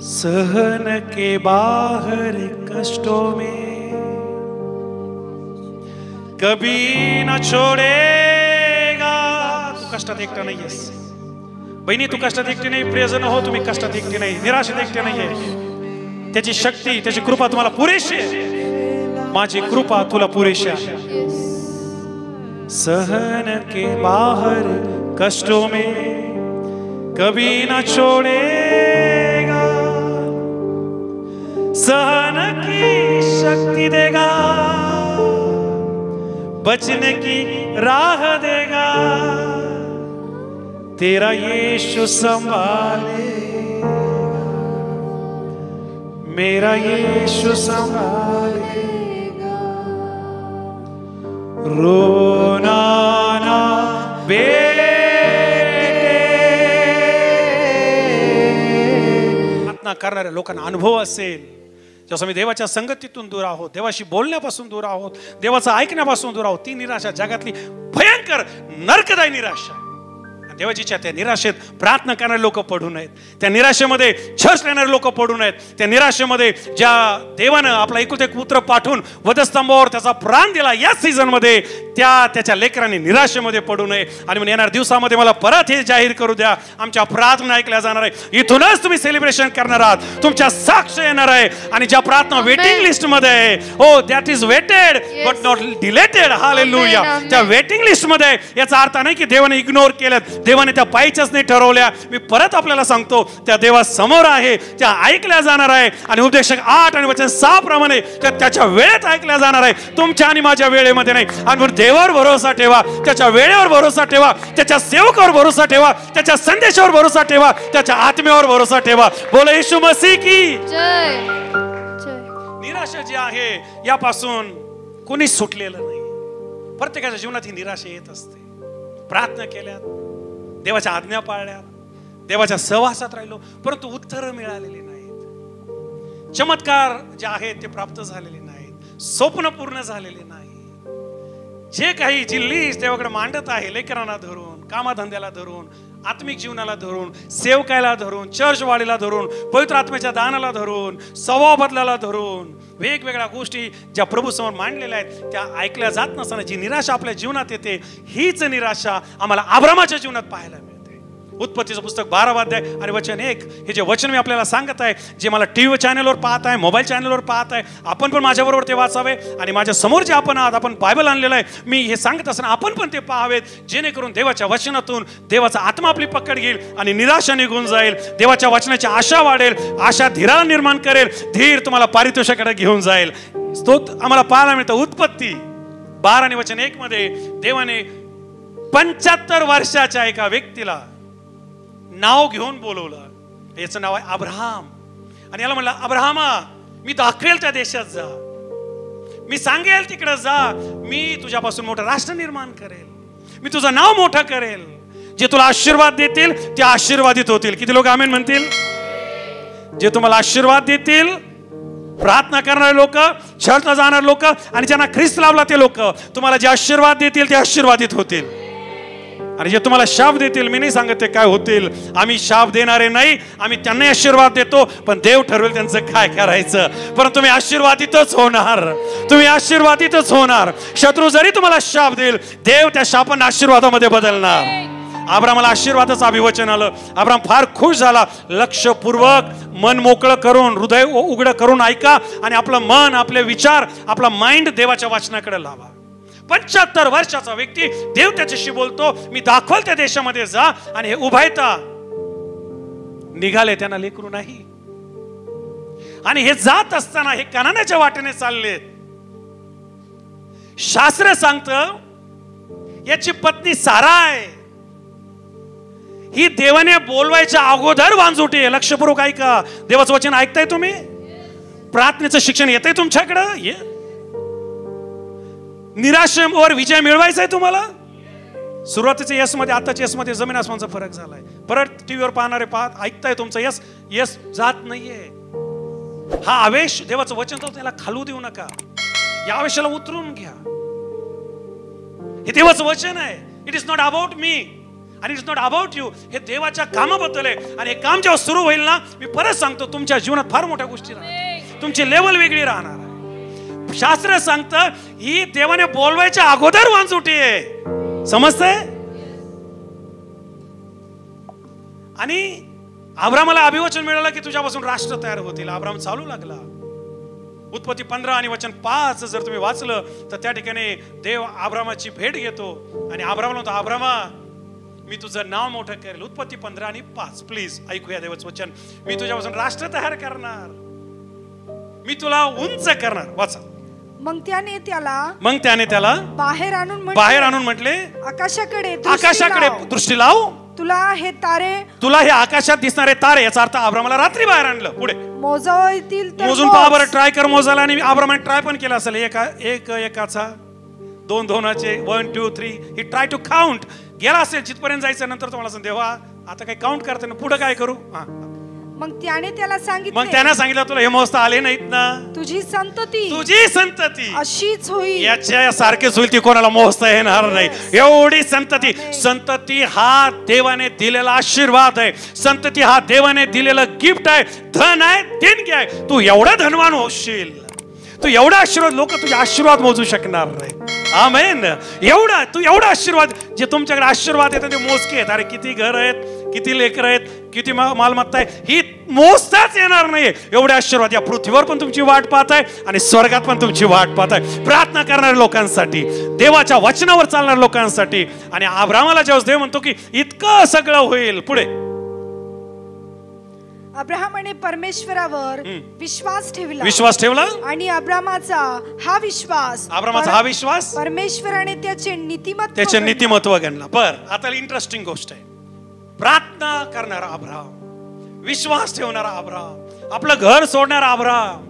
सहन के बाहर कष्टों में कभी न छोड़ेगा। तू कष्टात एकटा नाहीयेस बहिणी, तू कष्टात एकटी नाही, प्रियजन हो तुम्ही कष्टात एकटी नाही, निराशेत एकटे नाहीये। त्याची शक्ती, त्याची कृपा तुम्हाला पुरेशी आहे। माझी कृपा तुला पुरेशी आहे। सहन के बाहर कष्टों में कभी न छोड़ेगा, सहन की शक्ति देगा, बचने की राह देगा, तेरा यीशु संभालेगा, मेरा यीशु संभालेगा। रोना ना बेटे, प्रार्थना करणाऱ्या लोकांना अनुभव असेल, जसं मी देवाच्या संगतीतून दूर आहोत, देवाशी बोलण्यापासून दूर आहोत, देवाचं ऐकण्यापासून दूर आहोत, ती निराशा जगातली भयंकर नरकदायी निराशा आहे। देवाच्या त्या निराशेत प्रार्थना करणारे लोक पडू नयेत, त्या निराशेमध्ये चर्च येणारे लोक पडू नयेत, त्या निराशेमध्ये ज्या देवानं आपला एकुलता एक पुत्र पाठवून वधस्तंभावर त्याचा प्राण दिला, या सीझन मध्ये त्याच्या लेकरांनी निराशेमध्ये पडू नये। आणि म्हणून येणाऱ्या दिवसामध्ये मला परत हे जाहीर करू द्या, आमच्या प्रार्थना ऐकल्या जाणार आहे, इथूनच तुम्ही सेलिब्रेशन करणार आहात, तुमच्या साक्ष येणार आहे। आणि ज्या प्रार्थना वेटिंग लिस्ट मध्ये आहे, हो that is waited but not deleted, hallelujah, त्या वेटिंग लिस्ट मध्ये, याचा अर्थ नाही की देवाने इग्नोर केलं, देवाने त्या पाहिजेच नाही ठरवल्या। मी परत आपल्याला सांगतो, त्या देवा समोर आहे, त्या ऐकल्या जाणार आहे। आणि उपदेशक 8 आणि वचन 6 प्रमाणे त्याच्या वेळेत ऐकल्या जाणार आहे, तुमच्या आणि माझ्या वेळेमध्ये नाही। आणि देवावर भरोसा ठेवा, त्याच्या वेळेवर भरोसा ठेवा, त्याच्या सेवकावर भरोसा ठेवा, त्याच्या संदेशावर भरोसा ठेवा, त्याच्या आत्म्यावर भरोसा ठेवा। बोला येशू मसीह की जय। निराशा जी आहे यापासून कोणी सुटलेलं नाही, प्रत्येकाच्या जीवनात ही निराशा येत असते। प्रार्थना केल्यात, देवाच्या आज्ञा पाळल्या, देवाच्या सहवासात राहिलो, परंतु उत्तरं मिळालेली नाहीत, चमत्कार जे आहेत ते प्राप्त झालेले नाहीत, स्वप्न पूर्ण झालेले नाही। जे काही जी लिस्ट देवाकडे मांडत आहे, लेकरांना धरून, कामाधंद्याला धरून, आत्मिक जीवनाला धरून, सेवकायला धरून, चर्च वाढीला धरून, पवित्र आत्म्याच्या दानाला धरून, स्वभाव बदलाला धरून, वेगवेगळ्या गोष्टी ज्या प्रभू समोर मांडलेल्या आहेत त्या ऐकल्या जात नसताना जी निराशा आपल्या जीवनात येते, हीच निराशा आम्हाला अब्रामाच्या जीवनात पाहायला मिळते। उत्पत्तीचं पुस्तक 12 अध्याय आणि वचन 1, हे जे वचन मी आपल्याला सांगत आहे, जे मला टीव्ही चॅनलवर पाहत आहे, मोबाईल चॅनलवर पाहत आहे, आपण पण माझ्याबरोबर ते वाचावे। आणि माझ्या समोर जे आपण आहात, आपण बायबल आणलेलं आहे, मी हे सांगत असताना आपण पण ते पाहावेत, जेणेकरून देवाच्या वचनातून देवाचा आत्मा आपली पकड घेईल आणि निराशा निघून जाईल, देवाच्या वचनाची आशा वाढेल, आशा धीराला निर्माण करेल, धीर तुम्हाला पारितोषिकाकडे घेऊन जाईल। स्तोत्र आम्हाला पाहायला मिळतं उत्पत्ती 12 आणि वचन 1 मध्ये देवाने 75 वर्षाच्या एका व्यक्तीला नाव घेऊन बोलवलं, याचं नाव आहे अब्राहम। आणि याला म्हणलं, अब्राहमा मी दाखवेल त्या देशात जा, मी सांगेल तिकडे जा, मी तुझ्यापासून मोठं राष्ट्र निर्माण करेल, मी तुझं नाव मोठं करेल, जे तुला आशीर्वाद देतील ते आशीर्वादित होतील। किती लोक आमेन म्हणतील? जे तुम्हाला आशीर्वाद देतील, प्रार्थना करणारे लोक, चर्चला जाणारे लोक आणि ज्यांना ख्रिस्त लाभला ते लोक, तुम्हाला जे आशीर्वाद देतील ते आशीर्वादित होतील। आणि जे तुम्हाला शाप देतील, मी नाही सांगत ते काय होतील, आम्ही शाप देणारे नाही, आम्ही त्यांना आशीर्वाद देतो, पण देव ठरवेल त्यांचं काय करायचं, परंतु तुम्ही आशीर्वादितच होणार, तुम्ही आशीर्वादितच होणार। शत्रू जरी तुम्हाला शाप देईल, देव त्या शापांना आशीर्वादामध्ये बदलणार। अब्राहमाला आशीर्वादाचं अभिवचन आलं, अब्राहम फार खुश झाला, लक्षपूर्वक मन मोकळं करून, हृदय उघडं करून ऐका आणि आपलं मन, आपले विचार, आपला माइंड देवाच्या वाचनाकडे लावा। 75 वर्षाचा व्यक्ती, देव त्याच्याशी बोलतो, मी दाखवल त्या देशामध्ये जा, आणि हे उभायता निघाले, त्यांना लेकरू नाही। आणि हे जात असताना हे कनानाच्या वाटेने चालले। शास्त्र सांगतं याची पत्नी सारा आहे, ही देवाने बोलवायच्या अगोदर वांजुटी आहे। लक्षपूर्वक ऐका, देवाचं वचन ऐकताय तुम्ही? प्रार्थनेचं शिक्षण येतंय तुमच्याकडं? निराशेवर विजय मिळवायचा आहे तुम्हाला? सुरुवातीच्या यस मध्ये आताच्या यस मध्ये जमीन आसमानचा फरक झालाय। परत टीव्हीवर पाहणारे पाहत ऐकताय तुमचं यस यस जात नाहीये। हा आवेश देवाचं वचन तर त्याला खालू देऊ नका, या आवेशाला उतरून घ्या। हे देवाचं वचन आहे, it is not about me, आणि इट्स नॉट अबाउट यू, हे देवाच्या कामाबद्दल आहे. आणि हे काम जेव्हा सुरू होईल ना, मी परत सांगतो, तुमच्या जीवनात फार मोठ्या गोष्टी राहणार, तुमची लेवल वेगळी राहणार आहे. शास्त्र सांगतं ही देवाने बोलवायच्या अगोदर वांजुटी आहे, समजतंय? आणि अब्रामाला अभिवचन मिळालं की तुझ्यापासून राष्ट्र तयार होतील. अब्राम चालू लागला. उत्पत्ती 15 आणि वचन 5 जर तुम्ही वाचलं तर त्या ठिकाणी देव अब्रामाची भेट घेतो आणि अब्रामला म्हणतो, अब्रामा मी तुझं नाव मोठं करेल. उत्पत्ती 15 आणि 5 प्लीज ऐकूया देवाचं वचन. मी तुझ्यापासून राष्ट्र तयार करणार, मी तुला उंच करणार. वाचा. मग त्याने त्याला बाहेर आणून म्हटले, आकाशाकडे दृष्टी लाव. तुला हे आकाशात दिसणारे तारे, याचा अर्थ अब्रामाला रात्री बाहेर आणलं. पुढे मोजून पहा बरं, ट्राय कर मोजायला. आणि अब्रामाने ट्राय पण केला असेल, एकाचा 2 2चे 1 2 3 ही ट्राय टू काउंट गेला असेल जिथपर्यंत जायचं. नंतर तुम्हाला सांग, देवा आता काही काउंट करते ना, पुढे काय करू? मग त्याने त्याला सांगितलं तुला हे मोजता आले नाहीत ना, तुझी संतती अशीच होईल, याच्या सारखेच होईल, ती कोणाला मोजता येणार नाही. एवढी संतती हा देवाने दिलेला आशीर्वाद आहे. संतती हा देवाने दिलेलं गिफ्ट आहे, धन आहे, देणगी आहे. तू एवढा धनवान होशील, तू एवढा आशीर्वाद, लोक तुझे आशीर्वाद मोजू शकणार नाही. आमेन. एवढा आशीर्वाद, जे तुमच्याकडे आशीर्वाद येतात ते मोजके आहेत. अरे किती घर आहेत, किती लेकर आहेत, किती मालमत्ता आहे, ही मोजताच येणार नाही. एवढे आशीर्वाद या पृथ्वीवर पण तुमची वाट पाहत आहे आणि स्वर्गात पण तुमची वाट पाहत आहे. प्रार्थना करणाऱ्या लोकांसाठी, देवाच्या वचनावर चालणाऱ्या लोकांसाठी. आणि अब्रामाला जेव्हा देव म्हणतो की इतकं सगळं होईल, पुढे अब्राहमाने परमेश्वरावर विश्वास ठेवला आणि अब्रामाचा हा विश्वास परमेश्वराने त्याचे नीतिमत्व गणला. पर आता इंटरेस्टिंग गोष्ट आहे, प्रार्थना करणारा अब्राम, विश्वास ठेवणारा अब्राम, आपलं घर सोडणारा अब्राम,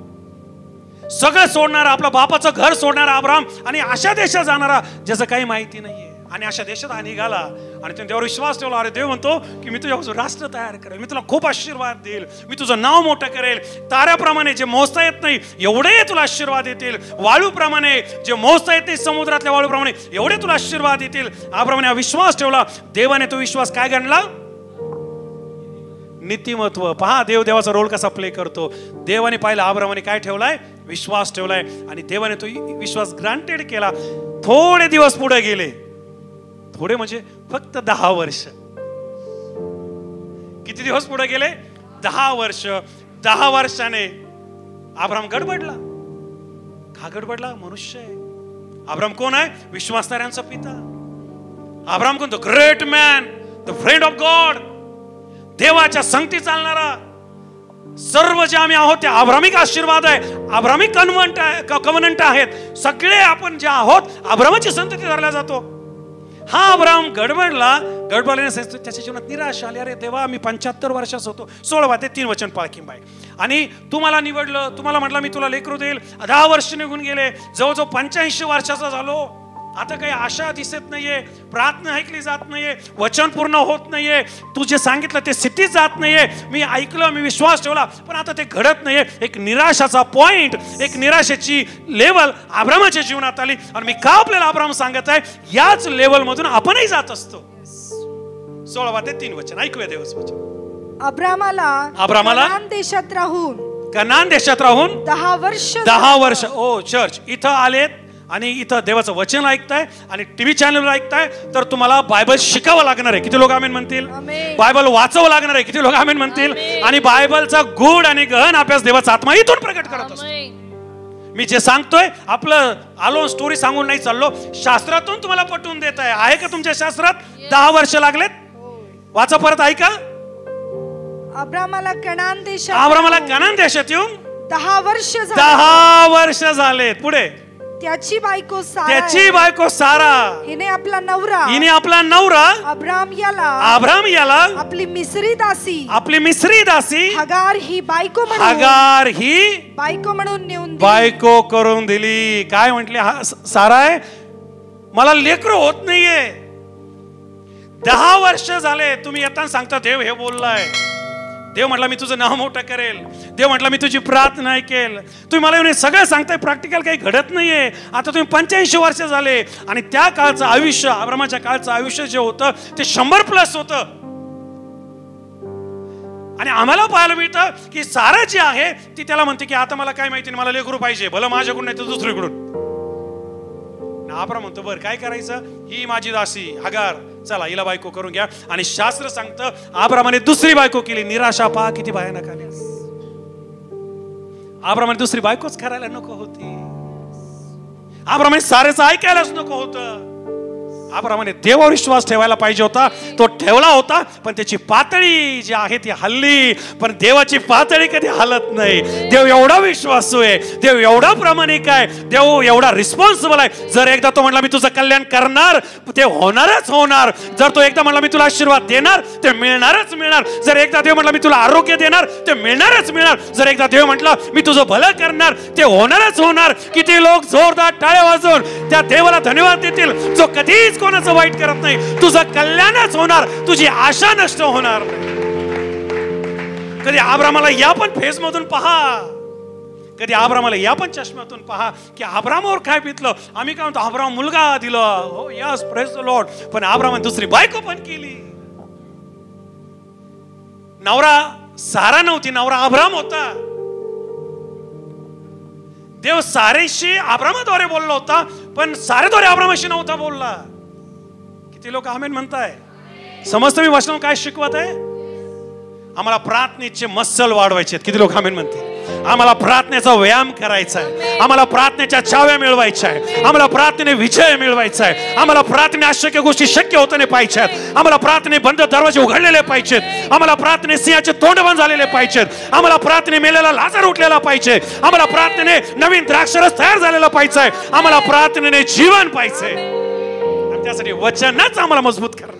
सगळं सोडणारा, आपल्या बापाचं घर सोडणारा अब्राम आणि अशा देशात जाणारा ज्याचं काही माहिती नाहीये. आणि अशा देशात हा निघाला आणि त्याने देवावर विश्वास ठेवला. अरे देव म्हणतो की मी तुझ्यापासून राष्ट्र तयार करेल, मी तुला खूप आशीर्वाद देईल, मी तुझं नाव मोठं करेल. ताऱ्याप्रमाणे जे मोजता येत नाही एवढे तुला आशीर्वाद येतील, वाळूप्रमाणे जे मोजता येत नाही समुद्रातल्या वाळूप्रमाणे एवढे तुला आशीर्वाद येतील. अब्रामाने हा विश्वास ठेवला. देवाने तो विश्वास काय गणला? नीतिमत्व. पहा देवाचा रोल कसा प्ले करतो. देवाने पाहिलं अब्रामाने काय ठेवलाय? विश्वास ठेवलाय आणि देवाने तो विश्वास ग्रांटेड केला. थोडे दिवस पुढे गेले, थोडे म्हणजे फक्त 10 वर्ष. किती दिवस पुढे गेले? 10 वर्ष. 10 वर्षाने अब्राम गडबडला. का गडबडला? मनुष्य आहे. अब्राम कोण आहे? विश्वासणाऱ्यांचा पिता. अब्राम कोण? The great man, the friend of God, देवाच्या संगती चालणारा. सर्व जे आम्ही आहोत ते अब्रामिक आशीर्वाद आहे, अब्रामिक कव्हनंट आहेत. सगळे आपण जे आहोत अब्रामाची संतती धरल्या जातो. हा अब्राम गडबडल्याने त्याच्या जीवनात निराशा आली. अरे देवा, मी 75 वर्षाचा होतो. 16 वचन पाळखींबाई. आणि तू मला निवडलं, तुम्हाला म्हटलं मी तुला लेकरू देईल. 10 वर्ष निघून गेले, जवळजवळ 85 वर्षाचा झालो. आता काही आशा दिसत नाहीये, प्रार्थना ऐकली जात नाहीये, वचन पूर्ण होत नाहीये, तू जे सांगितलं ते सिद्धीत जात नाहीये. मी ऐकलं, मी विश्वास ठेवला, पण आता ते घडत नाहीये. एक निराशाचा पॉइंट, एक निराशेची लेवल अब्रामाच्या जीवनात आली. आणि मी का आपल्याला अब्राम सांगत आहे, याच लेवल मधून आपणही जात असतो. 16 वचन ऐकूया देवाचं वचन. अब्रामाला कनान देशात राहून 10 वर्ष ओ चर्च इथं आलेत आणि इथं देवाचं वचन ऐकताय आणि टीव्ही चॅनलवर ऐकताय, तर तुम्हाला बायबल शिकावं लागणार आहे. किती लोक आमेन म्हणतील? बायबल वाचावं लागणार आहे. किती लोक आमेन म्हणतील? आणि बायबलचा गूढ आणि गहन अभ्यास देवाचा आत्मा इथून प्रकट करत असतो. मी जे सांगतोय आपलं आलो स्टोरी सांगून नाही चाललो, शास्त्रातून तुम्हाला पटवून देत आहे का तुमच्या शास्त्रात? 10 वर्ष लागलेत. वाचा परत, ऐका. अब्रामाला कनान देशात येऊन 10 वर्ष झालेत. पुढे त्याची बायको सारा हिने आपला नवरा अब्राम याला आपली मिस्री दासी हगार ही बायको म्हणून नेऊन बायको करून दिली. काय म्हटले? सारा आहे, मला लेकरू होत नाहीये. 10 वर्ष झाले. तुम्ही येताना सांगता देव हे बोललाय. देव म्हटला मी तुझं नाव मोठं करेल. देव म्हटला मी तुझी प्रार्थना ऐकेल. तुम्ही मला येऊन सगळं सांगताय, प्रॅक्टिकल काही घडत नाहीये. आता तुम्ही 85 वर्ष झाले आणि त्या काळचं आयुष्य, अब्रामाच्या काळचं आयुष्य जे होतं ते 100+ होतं. आणि आम्हाला पाहायला मिळतं की सारा जी आहे ती त्याला म्हणते की आता मला काय माहिती, मला लेकरू पाहिजे, भलं माझ्याकडून नाही तर दुसरीकडून. अब्राम म्हणतो बरं काय करायचं, ही माझी दासी हगार, चला हिला बायको करून घ्या. आणि शास्त्र सांगतं अब्रामाने दुसरी बायको केली. निराशा पहा किती भयानक आली. अब्रामाने दुसरी बायकोच करायला नको होती. अब्रामाने सारेच ऐकायलाच नको होतं. अब्रामाने देवावर विश्वास ठेवायला पाहिजे होता, तो ठेवला होता, पण त्याची पातळी जी आहे ती हल्ली. पण देवाची पातळी कधी हलत नाही. देव एवढा विश्वासू आहे, देव एवढा प्रामाणिक आहे, देव एवढा रिस्पॉन्सिबल आहे. जर एकदा तो म्हणला मी तुझं कल्याण करणार, ते होणारच होणार. जर तो एकदा म्हणला मी तुला आशीर्वाद देणार, ते मिळणारच मिळणार. जर एकदा देव म्हटला मी तुला आरोग्य देणार, ते मिळणारच मिळणार. जर एकदा देव म्हटला मी तुझं भलं करणार, ते होणारच होणार. किती लोक जोरदार टाळ्या वाजवून त्या देवाला धन्यवाद देतील जो कधीच कोणाचं वाईट करत नाही. तुझं कल्याणच होणार, तुझी आशा नष्ट होणार नाही. कधी अब्रामाला या पण फेज मधून पहा, कधी अब्रामाला या पण चष्म्यातून पहा की अब्रामावर काय बितलं. आम्ही काय म्हणतो अब्राम मुलगा दिला, हो यस प्रेज द लॉर्ड, पण अब्रामाने दुसरी बायको पण केली. नवरा सारा नव्हती, नवरा अब्राम होता. देव सारेशी अब्रामाद्वारे बोलला होता, पण सारेद्वारे अब्रामाशी नव्हता बोलला. किती लोक आमेन म्हणताय? समजतं मी वचन काय शिकवत आहे? आम्हाला प्रार्थनेचे मसल वाढवायचे. किती लोक आमेन म्हणते? आम्हाला प्रार्थनेचा व्यायाम करायचा आहे, आम्हाला प्रार्थनेच्या चाव्या मिळवायच्या आहे, आम्हाला प्रार्थने विजय मिळवायचा आहे, आम्हाला प्रार्थने अशक्य गोष्टी शक्य होताना पाहिजेत, आम्हाला प्रार्थने बंद दरवाजे उघडलेले पाहिजेत, आम्हाला प्रार्थने सिंहाचे तोंड बंद झालेले पाहिजेत, आम्हाला प्रार्थने मेलेला लाजार उठलेला पाहिजे, आम्हाला प्रार्थने नवीन द्राक्षरस तयार झालेला पाहिजे, आम्हाला प्रार्थनेने जीवन पाहिजे. आणि त्यासाठी वचनच आम्हाला मजबूत करणार.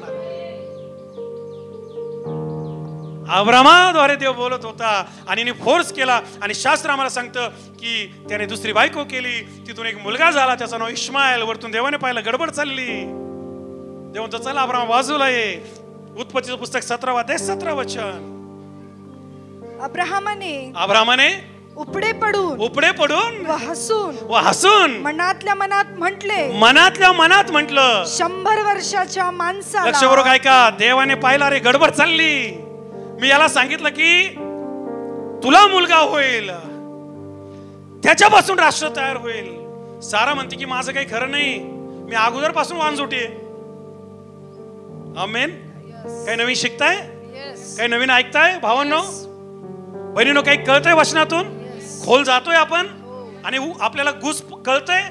अब्रामाद्वारे देव बोलत होता आणि फोर्स केला. आणि शास्त्र आम्हाला सांगतं की त्याने दुसरी बायको केली, तिथून एक मुलगा झाला, त्याचं नाव इश्माएल. वरतून देवाने पाहिलं गडबड चालली. देव म्हणतो चला अब्राम बाजूला ये. उत्पत्तीचं पुस्तक 17 अध्याय 17 वचन. अब्रामाने उपडे पडून व हसून मनातल्या मनात म्हटलं 100 वर्षाच्या माणसाला. लक्ष बरोबर काय का, देवाने पाहिला रे गडबड चालली. मी याला सांगितलं की तुला मुलगा होईल, त्याच्यापासून राष्ट्र तयार होईल. सारा म्हणते की माझं काही खरं नाही, मी अगोदर पासून वांजोटी आहे. आमेन. काही नवीन शिकताय, काही नवीन ऐकताय भावांनो बहिणीनो, काही कळतंय वचनातून, खोल जातोय आपण आणि आपल्याला गुस कळतंय.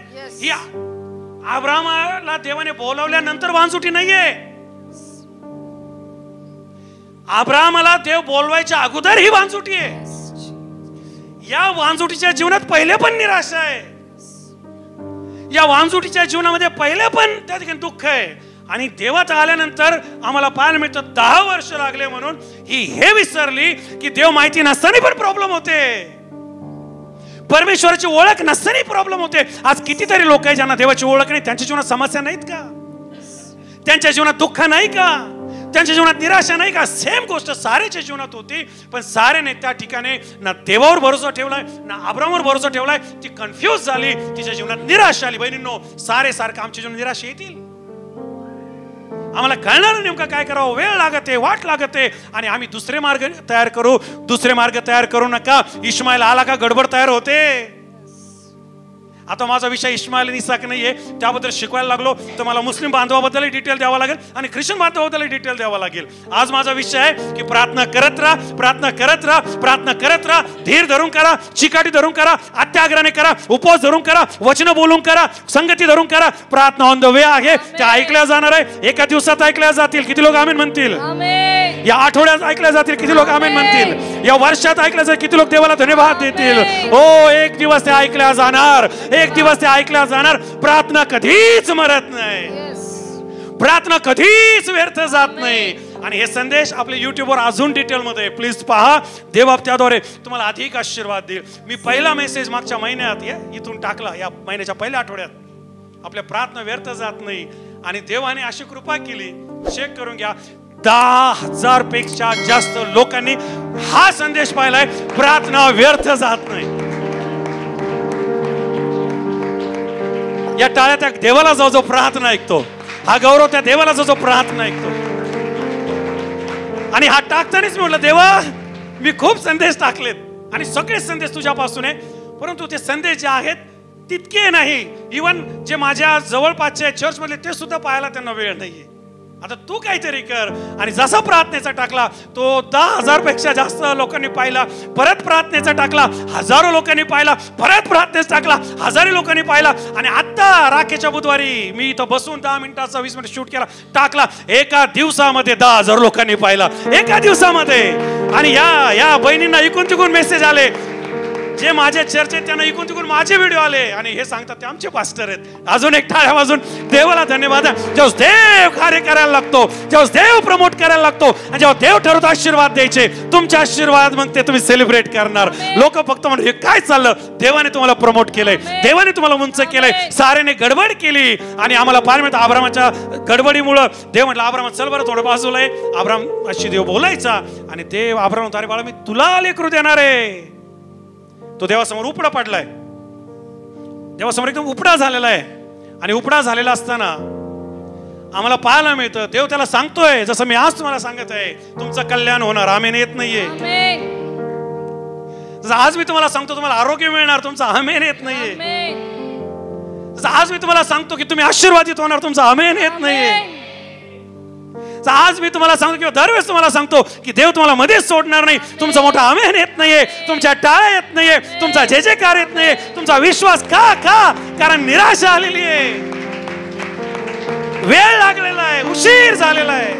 ही अब्रामाला देवाने बोलावल्यानंतर वांजोटी नाहीये. अब्रामाला देव बोलवायच्या अगोदर ही वांजुटी आहे. या वांजुटीच्या जीवनात पहिले पण निराशा आहे, या वांजुटीच्या जीवनामध्ये पहिले पण त्या ठिकाणी दुःख आहे. आणि देवात आल्यानंतर आम्हाला पाहायला मिळतं 10 वर्ष लागले म्हणून ही हे विसरली की देव माहिती नसताना पण प्रॉब्लेम होते, परमेश्वराची ओळख नसताना प्रॉब्लेम होते. आज कितीतरी लोक आहेत ज्यांना देवाची ओळख नाही, त्यांच्या जीवनात समस्या नाहीत का? त्यांच्या जीवनात दुःख नाही का? त्यांच्या जीवनात निराशा नाही का? सेम गोष्ट सारेच्या जीवनात होती, पण सारेने त्या ठिकाणी ना देवावर भरोसा ठेवलाय ना अब्रामावर भरोसा ठेवलाय. ती कन्फ्युज झाली, तिच्या जीवनात निराशा आली. बहिणींनो, सारे सारखं आमच्या जीवनात निराशा येतील. आम्हाला कळणार नेमकं काय करावं, वेळ लागते, वाट लागते आणि आम्ही दुसरे मार्ग तयार करू नका. इश्माएल आला का गडबड तयार होते. आता माझा विषय इश्माएल आणि इसाक नाहीये, त्याबद्दल शिकवायला लागलो तर मला मुस्लिम बांधवाबद्दलही डिटेल द्यावा लागेल आणि ख्रिश्चन बांधवाबद्दलही डिटेल द्यावा लागेल. आज माझा विषय आहे की प्रार्थना करत राहा, धीर धरून करा, चिकाटी धरून करा, अत्याग्रहाने करा, उपवास धरून करा, वचन बोलून करा, संगती धरून करा. प्रार्थना ऑन द वे आहे, त्या ऐकल्या जाणार आहे. एका दिवसात ऐकल्या जातील. किती लोक आमेन म्हणतील? या आठवड्यात ऐकल्या जातील. किती लोक आमेन म्हणतील? या वर्षात ऐकल्या जातील. किती लोक देवाला धन्यवाद देतील? हो, एक दिवस ते ऐकल्या जाणार, एक दिवस ते ऐकल्या जाणार. प्रार्थना कधीच मरत नाही, प्रार्थना कधीच व्यर्थ जात नाही. आणि हे संदेश आपल्या युट्यूबवर अजून डिटेल मध्ये प्लीज पहा. देव त्याद्वारे तुम्हाला अधिक आशीर्वाद देईल. मी पहिला मेसेज मागच्या महिन्यात इथून टाकला, या महिन्याच्या पहिल्या आठवड्यात. आपल्या प्रार्थना व्यर्थ जात नाही आणि देवाने अशी कृपा केली. चेक करून घ्या, 10,000 पेक्षा जास्त लोकांनी हा संदेश पाहिलाय. प्रार्थना व्यर्थ जात नाही. या टाळ्या त्या देवाला जो प्रार्थना ऐकतो, हा गौरव त्या देवाला जो प्रार्थना ऐकतो. आणि हा टाकतानाच मी म्हटलं, देवा मी खूप संदेश टाकलेत आणि सगळे संदेश तुझ्यापासून आहे, परंतु ते संदेश जे आहेत तितके नाही. इवन जे माझ्या जवळपासचे चर्च मधले ते सुद्धा पाहायला त्यांना वेळ नाहीये. आता तू काहीतरी कर. आणि जसा प्रार्थनेचा टाकला तो 10,000 पेक्षा जास्त लोकांनी पाहिला. परत प्रार्थनेचा टाकला, हजारो लोकांनी पाहिला. परत प्रार्थनेचा टाकला, हजारो लोकांनी पाहिला. आणि आता राखेच्या बुधवारी मी इथं बसून 10 मिनिटाचा 20 मिनिट शूट केला, टाकला. एका दिवसामध्ये 10,000 लोकांनी पाहिला, एका दिवसामध्ये. आणि या बहिणींना इकून तिकून मेसेज आले, जे माझ्या चर्चेत त्यांना इकून तिकून माझे व्हिडिओ आले आणि हे सांगतात ते आमचे पास्टर आहेत. अजून एक टाळ्या वाजून देवाला धन्यवाद. जेव्हा देव कार्य करायला लागतो, जेव्हा देव प्रमोट करायला लागतो आणि जेव्हा देव ठरवतो आशीर्वाद द्यायचे, तुमचे आशीर्वाद मग ते तुम्ही सेलिब्रेट करणार. लोक फक्त म्हणतात हे काय चाललं, देवाने तुम्हाला प्रमोट केलंय, देवाने तुम्हाला उंच केलंय. सारेने गडबड केली आणि आम्हाला पाहायला मिळतं अब्रामाच्या गडबडीमुळं देव म्हटलं अब्राम चल बरं थोडं बाजूला आहे. अब्राम अशी देव बोलायचा आणि देव अब्राम म्हणतो अरे बाळा मी तुला लेकरू देणार आहे. तो देवासमोर उपडा पडलाय, देवासमोर एकदम उपडा झालेला आहे. आणि उपडा झालेला असताना आम्हाला पाहायला मिळतं देव त्याला सांगतोय, जसं मी आज तुम्हाला सांगत आहे, तुमचं कल्याण होणार. आमेन येत नाहीये. जसं आज मी तुम्हाला सांगतो तुम्हाला आरोग्य मिळणार, तुमचं आमेन येत नाहीये. जसं आज मी तुम्हाला सांगतो की तुम्ही आशीर्वादित होणार, तुमचं आमेन येत नाहीये. आज मी तुम्हाला सांगतो किंवा दरवेळेस तुम्हाला सांगतो की देव तुम्हाला मध्येच सोडणार नाही, तुमचा मोठा आमेन येत नाहीये, तुमच्या टाळ्या येत नाहीये, तुमचा जे जे कार्य येत नाहीये, तुमचा विश्वास का कारण निराशा आलेली आहे, वेळ लागलेला आहे, उशीर झालेला आहे.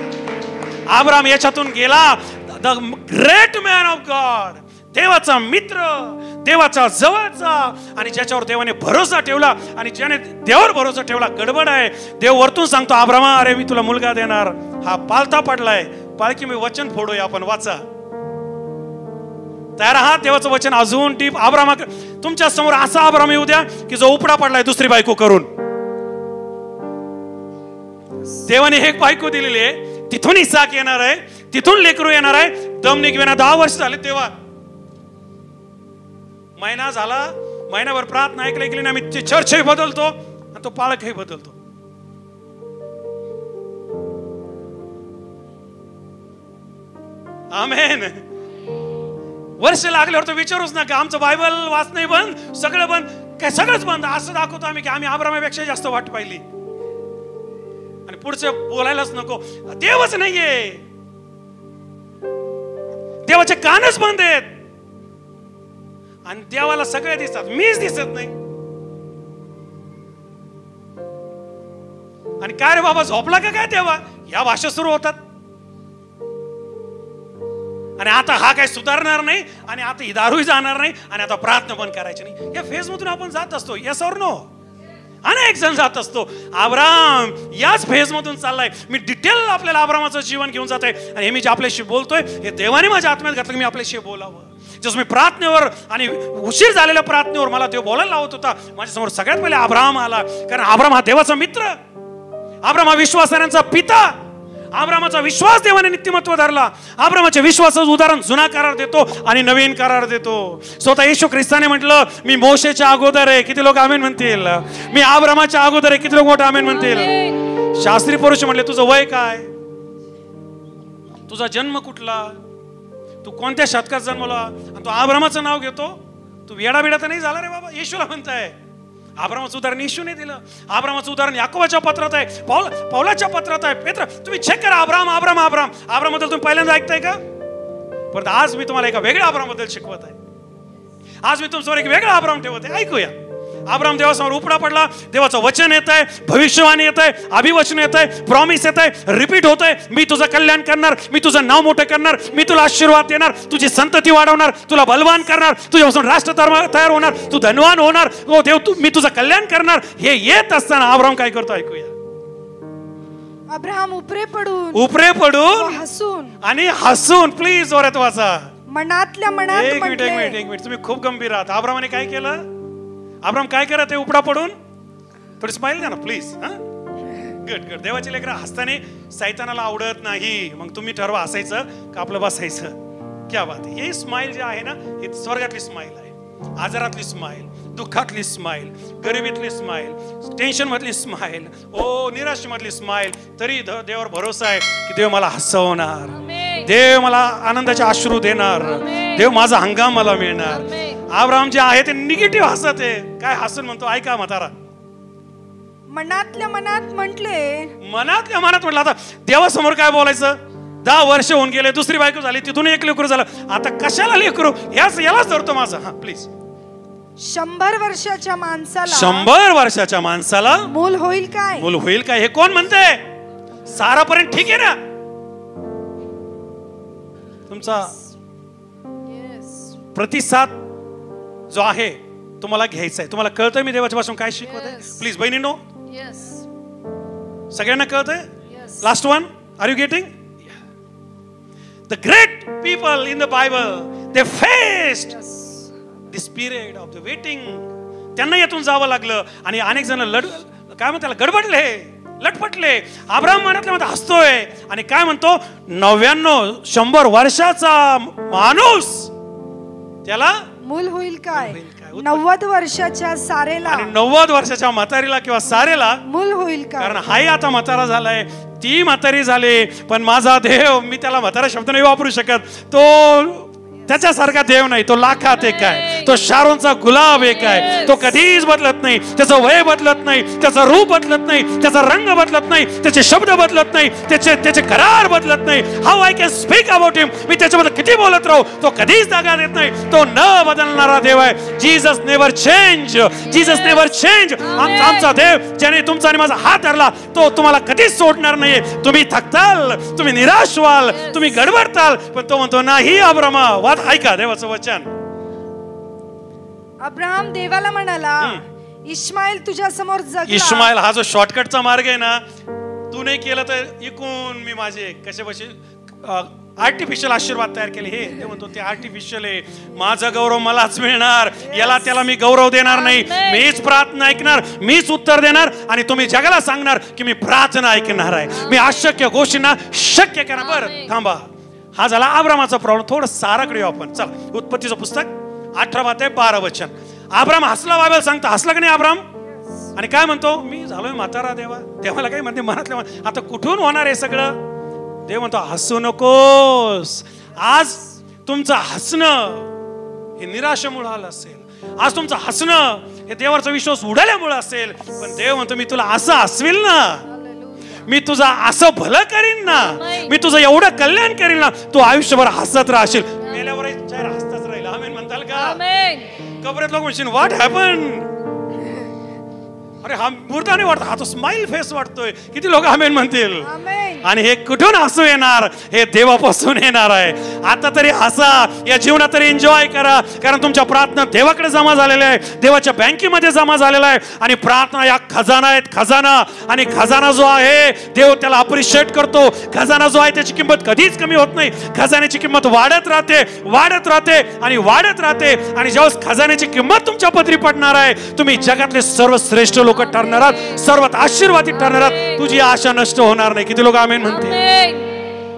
अब्राम याच्यातून गेला, the great man of God, देवाचा मित्र, देवाचा जवळचा, आणि ज्याच्यावर देवाने भरोसा ठेवला आणि ज्याने देवावर भरोसा ठेवला. गडबड आहे. देव वरतून सांगतो अब्रामा अरे मी तुला मुलगा देणार. हा पालता पडलाय. पालखी मी वचन फोडूया, आपण वाचा. तयार आहात? देवाचं वचन अजून टीप. अब्रामा तुमच्या समोर असा अब्राम येऊ द्या की जो उपडा पडलाय दुसरी बायको करून. देवाने एक बायको दिलेली आहे, तिथून इसाक येणार आहे, तिथून लेकरू येणार आहे. दम निघवेना 10 वर्ष झाले तेव्हा. महिना झाला, महिनाभर प्रार्थना ऐकली ना, मी चर्चही बदलतो आणि तो पालकही बदलतो. आमेन. वर्ष लागल्यावर तो विचारूच नका. आमचं बायबल वाचणं बंद, सगळं बंद, काय सगळंच बंद. असं दाखवतो आम्ही की आम्ही अब्रामापेक्षा जास्त वाट पाहिली आणि पुढचं बोलायलाच नको. देवच नाहीये, देवाचे कानच बंद आहेत आणि देवाला सगळे दिसतात, मीच दिसत नाही. आणि काय रे बाबा झोपला का काय तेव्हा, या भाषा सुरू होतात. आणि आता हा काय सुधारणार नाही, आणि आता ही दारूही जाणार नाही, आणि आता प्रार्थना पण करायची नाही. या फेज मधून आपण जात असतो. येस और नो? अनेक जण जात असतो. अब्राम याच फेज मधून चाललाय. मी डिटेल आपल्याला अब्रामाचं जीवन घेऊन जात आहे आणि हे मी जे आपल्याशी बोलतोय हे देवाने माझ्या आत्म्यात घातलं की मी आपल्याशी बोलावं. जसं मी प्रार्थनेवर आणि उशीर झालेल्या प्रार्थनेवर मला देव बोलायला लावत होता, माझ्यासमोर सगळ्यात पहिले अब्राम आला. कारण अब्राम हा देवाचा मित्र, अब्राम हा विश्वासाऱ्यांचा पिता. अब्रामाचा विश्वास देवाने नित्यमत्व धरला. अब्रामाच्या विश्वासाचं उदाहरण जुना करार देतो आणि नवीन करार देतो. स्वतः येशू ख्रिस्ताने म्हटलं मी मोशेच्या अगोदर आहे. किती लोक आमेन म्हणतील? मी अब्रामाच्या अगोदर आहे. किती लोक मोठे आमेन म्हणतील? शास्त्री पुरुष म्हणले तुझं वय काय, तुझा जन्म कुठला, तू कोणत्या शतकात जन्मला, आणि तू अब्रामाचं नाव घेतो. तू वेडा बिडा तर नाही झाला रे बाबा. येशूला म्हणताय. अब्रामाचं उदाहरण येशूने दिलं. अब्रामाचं उदाहरण याकोबाच्या पत्रात आहे, पौलाच्या पत्रात आहे. पेत्र तुम्ही चेक करा. अब्राम अब्राम अब्राम अब्राम बद्दल तुम्ही पहिल्यांदा ऐकताय का? परंतु आज मी तुम्हाला एका वेगळ्या अब्राम बद्दल शिकवत आहे. आज मी तुमच्यावर एक वेगळा अब्राम ठेवत आहे. ऐकूया. अब्राम देवासमोर उपडा पडला. देवाचं वचन येत आहे, भविष्यवाणी येत आहे, अभिवचन येत आहे, प्रॉमिस येत आहे, रिपीट होत आहे. मी तुझं कल्याण करणार, मी तुझं नाव मोठं करणार, मी तुला आशीर्वाद देणार, तुझी संतती वाढवणार, तुला बलवान करणार, तुझ्यापासून राष्ट्र तयार होणार, तू धनवान होणार. ओ देव मी तुझं कल्याण करणार. हे येत असताना अब्राम काय करतो ऐकूया. अब्राम उपरे पडून आणि हसून. प्लीज जोरात वाचा. मनातल्या मनात. एक मिनिट तुम्ही खूप गंभीर आहात. अब्रामाने काय केलं? अब्राम काय करत आहे उपडा पडून? थोडी स्माइल द्या ना प्लीज. Good good. देवाची लेकरं हसताना सैतानाला आवडत नाही. मग तुम्ही ठरवा हसायचं का आपलं बसायचं. क्या बात आहे. ही स्माइल जी आहे ना, ही स्वर्गातली स्माइल आहे. आजारातली स्माइल, दुःखातली स्माइल, गरिबीतली स्माइल, टेन्शन मधली स्माइल, ओ निराशेमधली स्माइल. तरी देवावर भरोसा आहे की देव मला हसवणार, देव मला आनंदाचे अश्रू देणार, देव माझा हंगाम मला मिळणार. अब्राहम जे आहे ते निगेटिव्ह हसत आहे. काय हसून म्हणतो ऐका म्हातारा. मनातल्या मनात म्हटले, मनातल्या मनात म्हटलं. आता देवासमोर काय बोलायचं. 10 वर्ष होऊन गेले, दुसरी बायको झाली, तिथून एक लेकरू झालं, आता कशाला लेकरू. यालाच धरतो माझा. हा प्लीज. 100 वर्षाच्या माणसाला, 100 वर्षाच्या माणसाला मूल होईल काय. मूल होईल काय. हे कोण म्हणते. सारापर्यंत ठीक आहे ना. तुमचा प्रतिसाद जो आहे तुम्हाला घ्यायचा आहे. तुम्हाला कळतंय मी देवाच्या पासून काय शिकवत आहे. प्लीज बहिणींनो, सगळ्यांना कळतंय. Last one, are you getting. The great people in the Bible, they faced this period of the waiting. त्यांना यातून जावं लागलं आणि अनेक जण काय म्हणतात गडबडले, लटपटले. अब्राहम मनातल्या मध्ये हसतोय आणि काय म्हणतो 99-100 वर्षाचा माणूस त्याला मूल होईल काय. 90 वर्षाच्या सारेला, आणि 90 वर्षाच्या म्हातारीला किंवा सारेला मूल होईल काय. कारण हाही आता म्हातारा झालाय, ती म्हातारी झाली. पण माझा देव, मी त्याला म्हातारा शब्द नाही वापरू शकत, तो त्याच्यासारखा देव नाही. तो लाखात एक आहे. तो शारोनचा गुलाब एक आहे. तो कधीच बदलत नाही. त्याचं वय बदलत नाही, त्याचं रूप बदलत नाही, त्याचा रंग बदलत नाही, त्याचे शब्द बदलत नाही, त्याचे करार बदलत नाही. How I can speak about him. मी त्याच्याबद्दल किती बोलत राहू, तो कधीच दगा देत नाही. तो न बदलणारा देव आहे. Jesus never change. Jesus never change. आमचा देव ज्याने तुमचा आणि माझा हात धरला, तो तुम्हाला कधीच सोडणार नाहीये. तुम्ही थकताल, तुम्ही निराश व्हाल, तुम्ही गडबडताल, पण तो म्हणतो नाही अब्रामा. ऐका देवाचं वचन. अब्राहम देवाला म्हणाला, इस्माईल तुझ्या समोर जगला. इस्माईल हा जो शॉर्टकटचा मार्ग आहे ना, तू नाही केलं तर इकून मी माझे कसे आर्टिफिशियल आशीर्वाद तयार केले. हे ते म्हणतो ते आर्टिफिशियल आहे. माझा गौरव मलाच मिळणार. याला त्याला मी गौरव देणार नाही. मीच प्रार्थना ऐकणार, मीच उत्तर देणार आणि तुम्ही जगाला सांगणार की मी प्रार्थना ऐकणार आहे. मी अशक्य गोष्टींना शक्य करणार. बरं थांबा. हा झाला अब्रामाचा प्रॉब्लेम. थोडं साराकडे येऊ आपण. चला, उत्पत्तीचं पुस्तक 18-12 वचन. अब्राम हसला. बायबल सांगतो हसला की नाही अब्राम. आणि काय म्हणतो, मी झालोय म्हातारा. देवाला काय म्हणते मनातल्या आता कुठून होणार आहे सगळं. देव म्हणतो हसू नकोस. आज तुमचं हसणं हे निराशेमुळे आलं असेल. आज तुमचं हसणं हे देवाचा विश्वास उडाल्यामुळे असेल. पण देव म्हणतो मी तुला असं हसविल ना, मी तुझा असं भलं करीन ना, मी तुझं एवढं कल्याण करीन ना, तू आयुष्यभर हसत राहशील. मेल्यावर चेहरा हसतच राहील. आमेन म्हणताल का. कबरेत लोक म्हणशील व्हॉट हॅपन. अरे हा मुर्दा नाही वाटत, हा तो स्माइल फेस वाटतोय. किती लोक आमेन म्हणतील. आणि हे कुठून हसू येणार. हे देवापासून येणार आहे. आता तरी हसा. या जीवनात तरी एन्जॉय करा. कारण तुमच्या प्रार्थना देवाकडे जमा झालेल्या आहे, देवाच्या बँकेमध्ये जमा झालेला आहे. आणि प्रार्थना या खजाना आहेत. खजाना. आणि खजाना जो आहे देव त्याला अप्रिशिएट करतो. खजाना जो आहे त्याची किंमत कधीच कमी होत नाही. खजान्याची किंमत वाढत राहते, वाढत राहते आणि वाढत राहते. आणि जेव्हा खजान्याची किंमत तुमच्या पदरी पडणार आहे, तुम्ही जगातले सर्वश्रेष्ठ लोक ठरणार आहात, सर्वात आशीर्वादित ठरणार आहात. तुझी आशा नष्ट होणार नाही. किती लोक आमेन म्हणतील.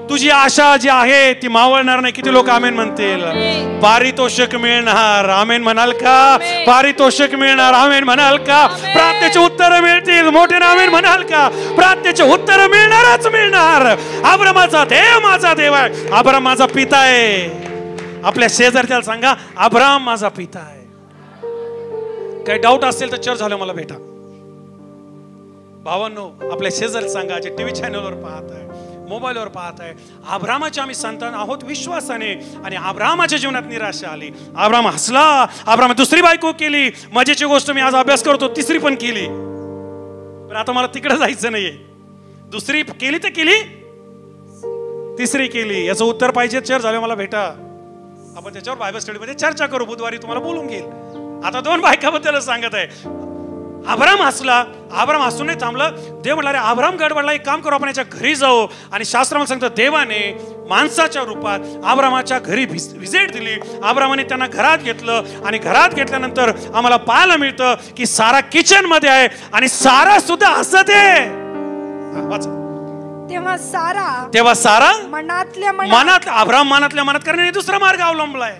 तुझी आशा जी आहे ती मावळणार नाही. किती लोक आमेन म्हणतील. पारितोषिक मिळणार. आमेन म्हणाल का. पारितोषिक मिळणार. आमेन म्हणाल का. प्रार्थनेचे उत्तर मिळतील. मोठे आमेन म्हणाल का. प्रार्थनेचे उत्तर मिळणारच मिळणार. अब्रामाचा देव माझा देव आहे. अब्राम माझा पिता आहे. आपल्या शेजारच्याला सांगा अब्राम माझा पिता आहे. काही डाऊट असेल तर चर्च झालं मला भेटा. भावांनो, आपल्या शेजारी सांगा जे टीव्ही चॅनलवर पाहत आहे, मोबाईलवर पाहत आहे, अब्रामाचे आम्ही संतान आहोत विश्वासाने. आणि अब्रामाच्या जीवनात निराशा आली. अब्राम हसला. अब्राम दुसरी बायको केली. मजेची गोष्ट मी आज अभ्यास करतो, तिसरी पण केली. पण आता मला तिकडे जायचं नाहीये. दुसरी केली तर केली, तिसरी केली. याचं उत्तर पाहिजे चर्च झालं मला भेटा. आपण त्याच्यावर बायबल स्टडीमध्ये चर्चा करू. बुधवारी तुम्हाला बोलून घेईल. आता 2 बायकाबद्दल सांगत आहे. अब्राम हसला. अब्राम हसून नाही थांबलं. देव म्हणाले अब्राम गडबडला. एक काम करू, आपण याच्या घरी जाऊ. आणि शास्त्रामध्ये सांगतं देवाने माणसाच्या रूपात अब्रामाच्या घरी व्हिजिट दिली. अब्रामाने त्यांना घरात घेतलं. आणि घरात घेतल्यानंतर आम्हाला पाहायला मिळतं की सारा किचन मध्ये आहे आणि सारा सुद्धा हसत आहे. वाचा. तेव्हा सारा मनातल्या अब्राम मनातल्या मनात करण्याने दुसरा मार्ग अवलंबलाय.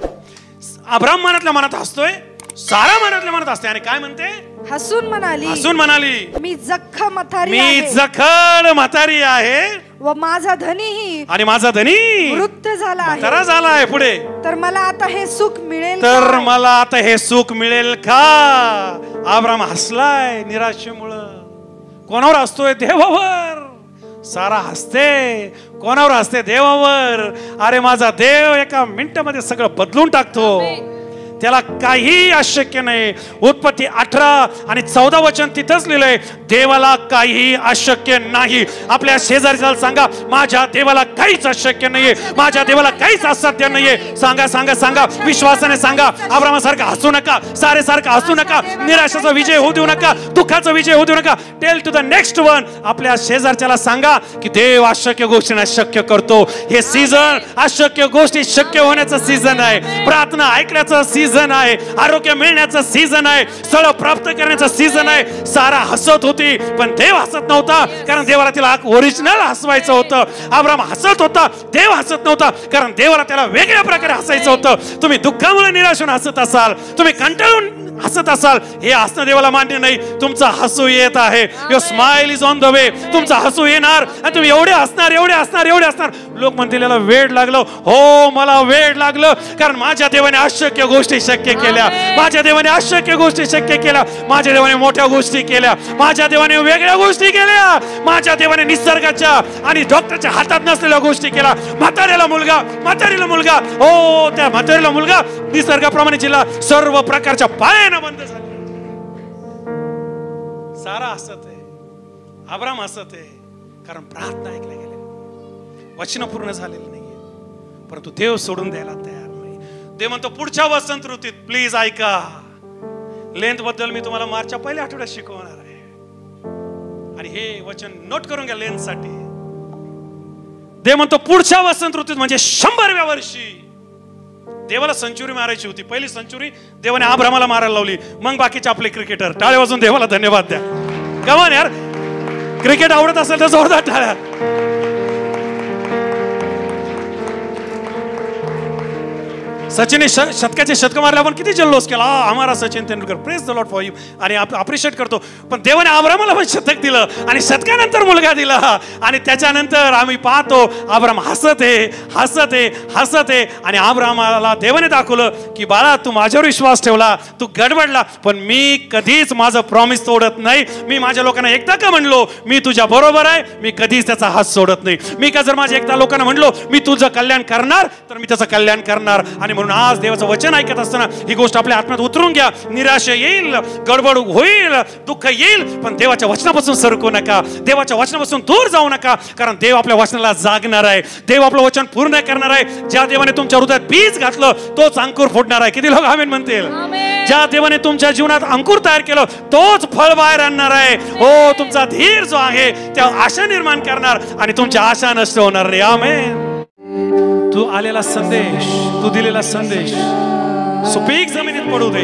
अब्राम मनातल्या मनात हसतोय, सारा मनातल्या मनात हसते. आणि काय म्हणते? हसून म्हणाली मी जखम म्हातारी आहे व माझा धनीही आणि माझा धनी वृद्ध झाला आहे. पुढे तर मला आता हे सुख मिळेल का? अब्राम हसलाय निराशेमुळं. कोणावर हसतोय? देवावर. सारा हसते. कोणावर हसते? देवावर. अरे माझा देव एका मिनिटामध्ये सगळं बदलून टाकतो. त्याला काही अशक्य नाही. उत्पत्ती 18 आणि 14 वचन तिथंच लिहिलंय, देवाला काही अशक्य नाही. आपल्या शेजारीला सांगा, माझ्या देवाला काहीच अशक्य नाहीये, माझ्या देवाला काहीच असाध्य नाहीये. सांगा सांगा सांगा, विश्वासाने सांगा. अब्रामासारखं हसू नका, सारेसारखं हसू नका, निराशाचा विजय होऊ देऊ नका, दुःखाचा विजय होऊ देऊ नका. Tell to the next one. आपल्या शेजारच्याला सांगा की देव अशक्य गोष्टींना शक्य करतो. हे सीझन अशक्य गोष्टी शक्य होण्याचं सीझन आहे. प्रार्थना ऐकण्याचं सीझन आहे. आरोग्य मिळण्याचं सीझन आहे. स्थळ प्राप्त करण्याचं सीझन आहे. सारा हसत होती पण देव हसत नव्हता, कारण देवाला तिला ओरिजिनल हसवायचं होतं. अब्राम हसत होता, देव हसत नव्हता, कारण देवाला त्याला वेगळ्या प्रकारे हसायचं होतं. तुम्ही दुःखामुळे निराश होऊन हसत असाल, तुम्ही कंटाळून हसत असाल, हे हसणं देवाला मान्य नाही. तुमचा हसू येत आहे. Your smile is on the way. तुमचा हसू येणार आणि तुम्ही एवढे हसणार. लोक म्हणतील याला वेड लागलं. हो, मला वेड लागलं, कारण माझ्या देवाने अशक्य गोष्टी शक्य केल्या. माझ्या देवाने अशक्य गोष्टी शक्य केल्या. माझ्या देवाने मोठ्या गोष्टी केल्या. माझ्या देवाने वेगळ्या गोष्टी केल्या. माझ्या देवाने निसर्गाच्या आणि डॉक्टरच्या हातात नसलेल्या गोष्टी केल्या. म्हातारीला मुलगा, हो त्या म्हातारीला मुलगा निसर्गाप्रमाणे जिला सर्व प्रकारच्या पायानं बंद झाला. सारा हसत आहे, अब्राम हसत आहे, कारण प्रार्थना ऐकल्या गेल्या. वचन पूर्ण झालेलं नाहीये, परंतु देव सोडून द्यायला तयार नाही. देव म्हणतो पुढच्या वसंत ऋतूत प्लीज ऐका. लेंथ बद्दल मी तुम्हाला मार्चच्या पहिल्या आठवड्यात शिकवणार आहे, आणि हे वचन नोट करून घ्या लेंथ साठी. देव म्हणतो पुढच्या वसंत ऋतूत म्हणजे 100व्या वर्षी. देवाला सेंचुरी मारायची होती. पहिली सेंचुरी देवाने अब्रामाला मारायला लावली, मग बाकीचे आपले क्रिकेटर. टाळ्या वाजून देवाला धन्यवाद द्या. कमान यार, क्रिकेट आवडत असेल तर जोरदार टाळ्या. सचिनने शतकाचे शतक मारले, आपण किती जल्लोष केला, हमारा Sachin Tendulkar, praise the Lord for you, आणि अप्रिशिएट करतो. पण देवाने अब्रामाला पण शतक दिलं आणि शतकानंतर मुलगा दिला, आणि त्याच्यानंतर आम्ही पाहतो अब्राम हसत आहे. आणि अब्रामाला देवाने दाखवलं की बाळा, तू माझ्यावर विश्वास ठेवला, तू गडबडला, पण मी कधीच माझं प्रॉमिस तोडत नाही. मी माझ्या लोकांना एकदा का म्हणलो मी तुझ्या बरोबर आहे, मी कधीच त्याचा हात सोडत नाही. मी का जर माझ्या एकदा लोकांना म्हणलो मी तुझं कल्याण करणार, तर मी त्याचं कल्याण करणार. आणि म्हणून आज देवाचं वचन ऐकत असताना ही गोष्ट आपल्या आत्म्यात उतरून घ्या. निराशा येईल, गडबड होईल, दुःख येईल, पण देवाच्या वचनापासून सरकू नका, देवाच्या वचनापासून दूर जाऊ नका, कारण देव आपल्या वचनाला जागणार आहे. देव आपलं वचन पूर्ण करणार आहे. ज्या देवाने तुमच्या हृदयात बीज घातलं तोच अंकुर फुटणार आहे. किती लोक आमेन म्हणतील? ज्या देवाने तुमच्या जीवनात अंकुर तयार केलं तोच फळ बाहेर आणणार आहे. हो, तुमचा धीर जो आहे त्या आशा निर्माण करणार, आणि तुमच्या आशा नष्ट होणार नाही. आमेन. तू आलेला संदेश, तू दिलेला संदेश सुपीक जमिनीत पडू दे,